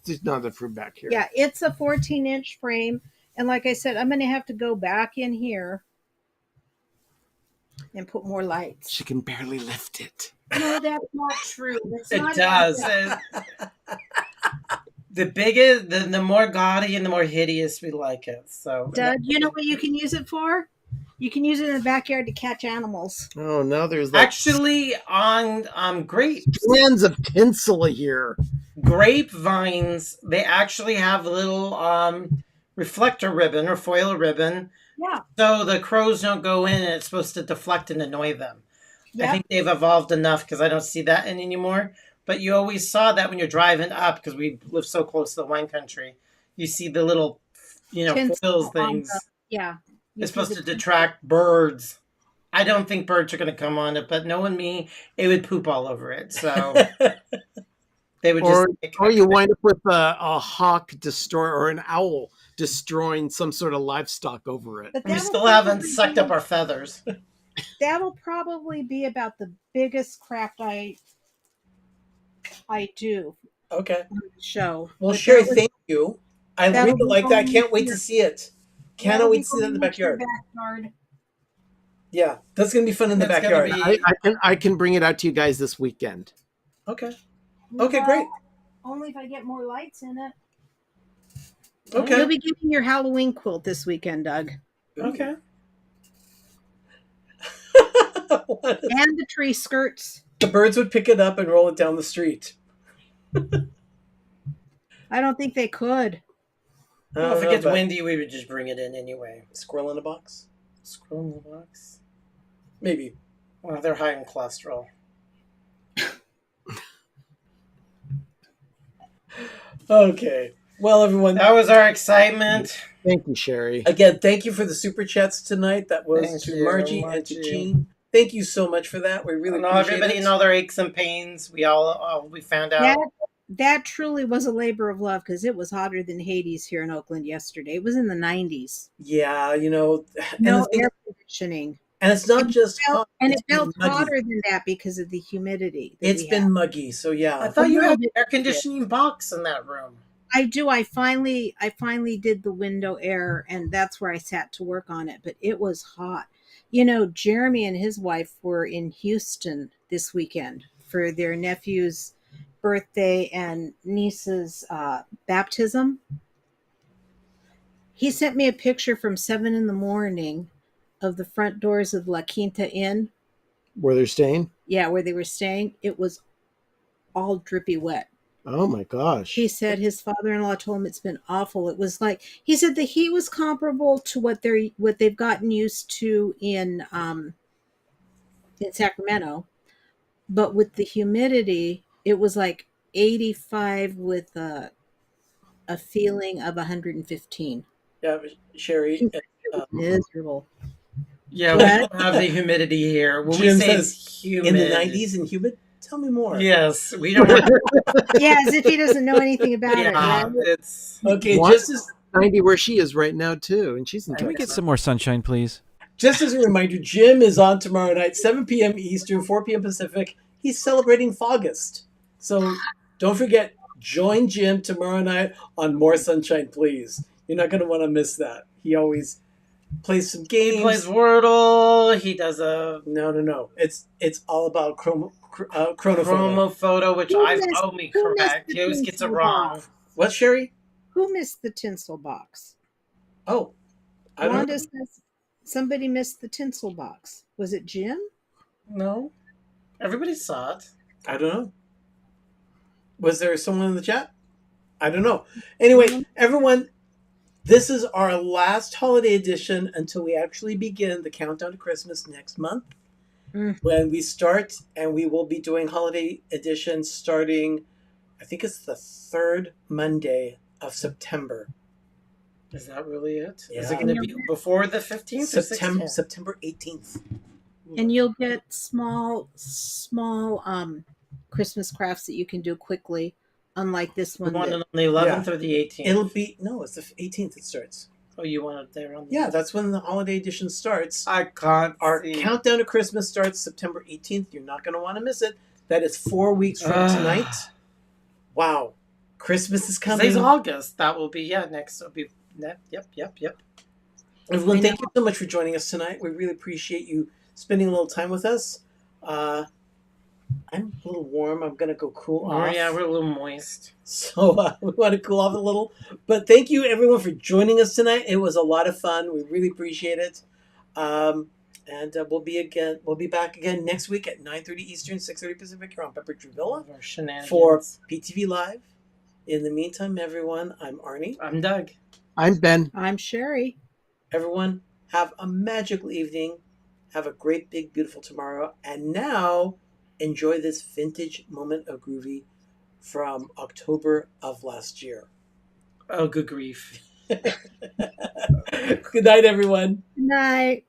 There's not enough room back here. Yeah, it's a 14-inch frame. And like I said, I'm going to have to go back in here and put more lights. She can barely lift it. No, that's not true. It's It not does. that. The bigger, the more gaudy and the more hideous we like it. So, Doug, you know what you can use it for? You can use it in the backyard to catch animals. Oh, now there's like actually, on grapes, strands of tinsel here. grapevines, they actually have a little reflector ribbon or foil ribbon, Yeah. so the crows don't go in and it's supposed to deflect and annoy them. I Yep. think they've evolved enough because I don't see that anymore. But you always saw that when you're driving up because we live so close to the wine country. You see the little, Tinsel foils on things. the- yeah. You It's see supposed the to tinsel. detract birds. I don't think birds are going to come on it, but knowing me, it would poop all over it. So they would Or just. you wind up with a hawk destroy or an owl destroying some sort of livestock over it. But We that'll still haven't probably sucked be- up our feathers. That'll probably be about the biggest craft I do Okay. on the show. Well, But Sherry, that was- thank you. I that'll really be like that. I going can't wait into to see it. Cannot that'll wait be to see that in the going into your backyard. backyard. Yeah, that's going to be fun in the That's gonna backyard. be- I can bring it out to you guys this weekend. Okay. Okay, great. Only if I get more lights in it. Okay. You'll be getting your Halloween quilt this weekend, Doug. Okay. What is- And the tree skirts. the birds would pick it up and roll it down the street. I don't think they could. I Well, don't if it know, gets but windy, we would just bring it in anyway. squirrel in a box? Scroll in the box. Maybe. Well, they're high in cholesterol. Okay. Well, everyone, That was our excitement. Thank you, Sherry. again, thank you for the super chats tonight. That was Thank to you, Margie and to Margie. Jean. Thank you so much for that. We really I know appreciate everybody it. and all their aches and pains. We found out. That truly was a labor of love because it was hotter than Hades here in Oakland yesterday. It was in the 90s. Yeah, and No the thing- air conditioning. and it's not just hot, And it's it felt been muggy. hotter than that because of the humidity. that It's we been have. muggy, so yeah. I thought you had an bit. air conditioning box in that room. I do. I finally did the window air, and that's where I sat to work on it. But it was hot. Jeremy and his wife were in Houston this weekend for their nephew's birthday and niece's baptism. He sent me a picture from 7 a.m. of the front doors of La Quinta Inn. Where they're staying? Yeah, where they were staying. It was all drippy wet. Oh my gosh. He said his father-in-law told him it's been awful. It was like he said the heat was comparable to what they've gotten used to in Sacramento, but with the humidity, it was like 85 with a feeling of 115. Yeah, Sherry. Miserable. Yeah, we don't have the humidity here. When we Jim say says it's humid, in the 90s and humid? Tell me more. Yes, we don't. Have, Yeah, as if he doesn't know anything about it. yeah, Right? it's. Okay, What? just as 90 where she is right now too, and she's in Can we get Texas. some more sunshine, please? Just as a reminder, Jim is on tomorrow night, 7 p.m. Eastern, 4 p.m. Pacific. He's celebrating Fogust. So don't forget, join Jim tomorrow night on More Sunshine, Please. You're not going to want to miss that. He always plays some games. He plays Wordle. He does a No. It's all about chronophoto. chromo photo, which Who I've missed- told me who missed correct. the He always gets it tinsel wrong. box? What, Sherry? Who missed the tinsel box? Oh, I don't Wanda know. says somebody missed the tinsel box. Was it Jim? No, everybody saw it. I don't know. Was there someone in the chat? I don't know. Anyway, everyone, this is our last holiday edition until we actually begin the countdown to Christmas next month. When we start, and we will be doing holiday edition starting, I think it's the third Monday of September. Is that really it? Is Yeah. it going to be before the 15th or 16th? September 18th. And you'll get small Christmas crafts that you can do quickly, unlike this The one. one that- on the 11th or the 18th? It'll be, no, it's the 18th it starts. Oh, you want it there on the Yeah, that's when the holiday edition starts. I can't Our see. countdown to Christmas starts September 18th. You're not going to want to miss it. That is 4 weeks from tonight. Wow. Christmas is coming. Today's August. That will be, next. It'll be, yep. Everyone, thank you so much for joining us tonight. We really appreciate you spending a little time with us. I'm a little warm. I'm going to go cool Oh, off. yeah, we're a little moist. So we want to cool off a little. But thank you, everyone, for joining us tonight. It was a lot of fun. We really appreciate it. And we'll be back again next week at 9:30 Eastern, 6:30 Pacific here on Pepper Tree Villa Our shenanigans. for PTV Live. In the meantime, everyone, I'm Arnie. I'm Doug. I'm Ben. I'm Sherry. Everyone, have a magical evening. Have a great, big, beautiful tomorrow. And now, enjoy this vintage moment of groovy from October of last year. Oh, good grief. Good night, everyone. Good night.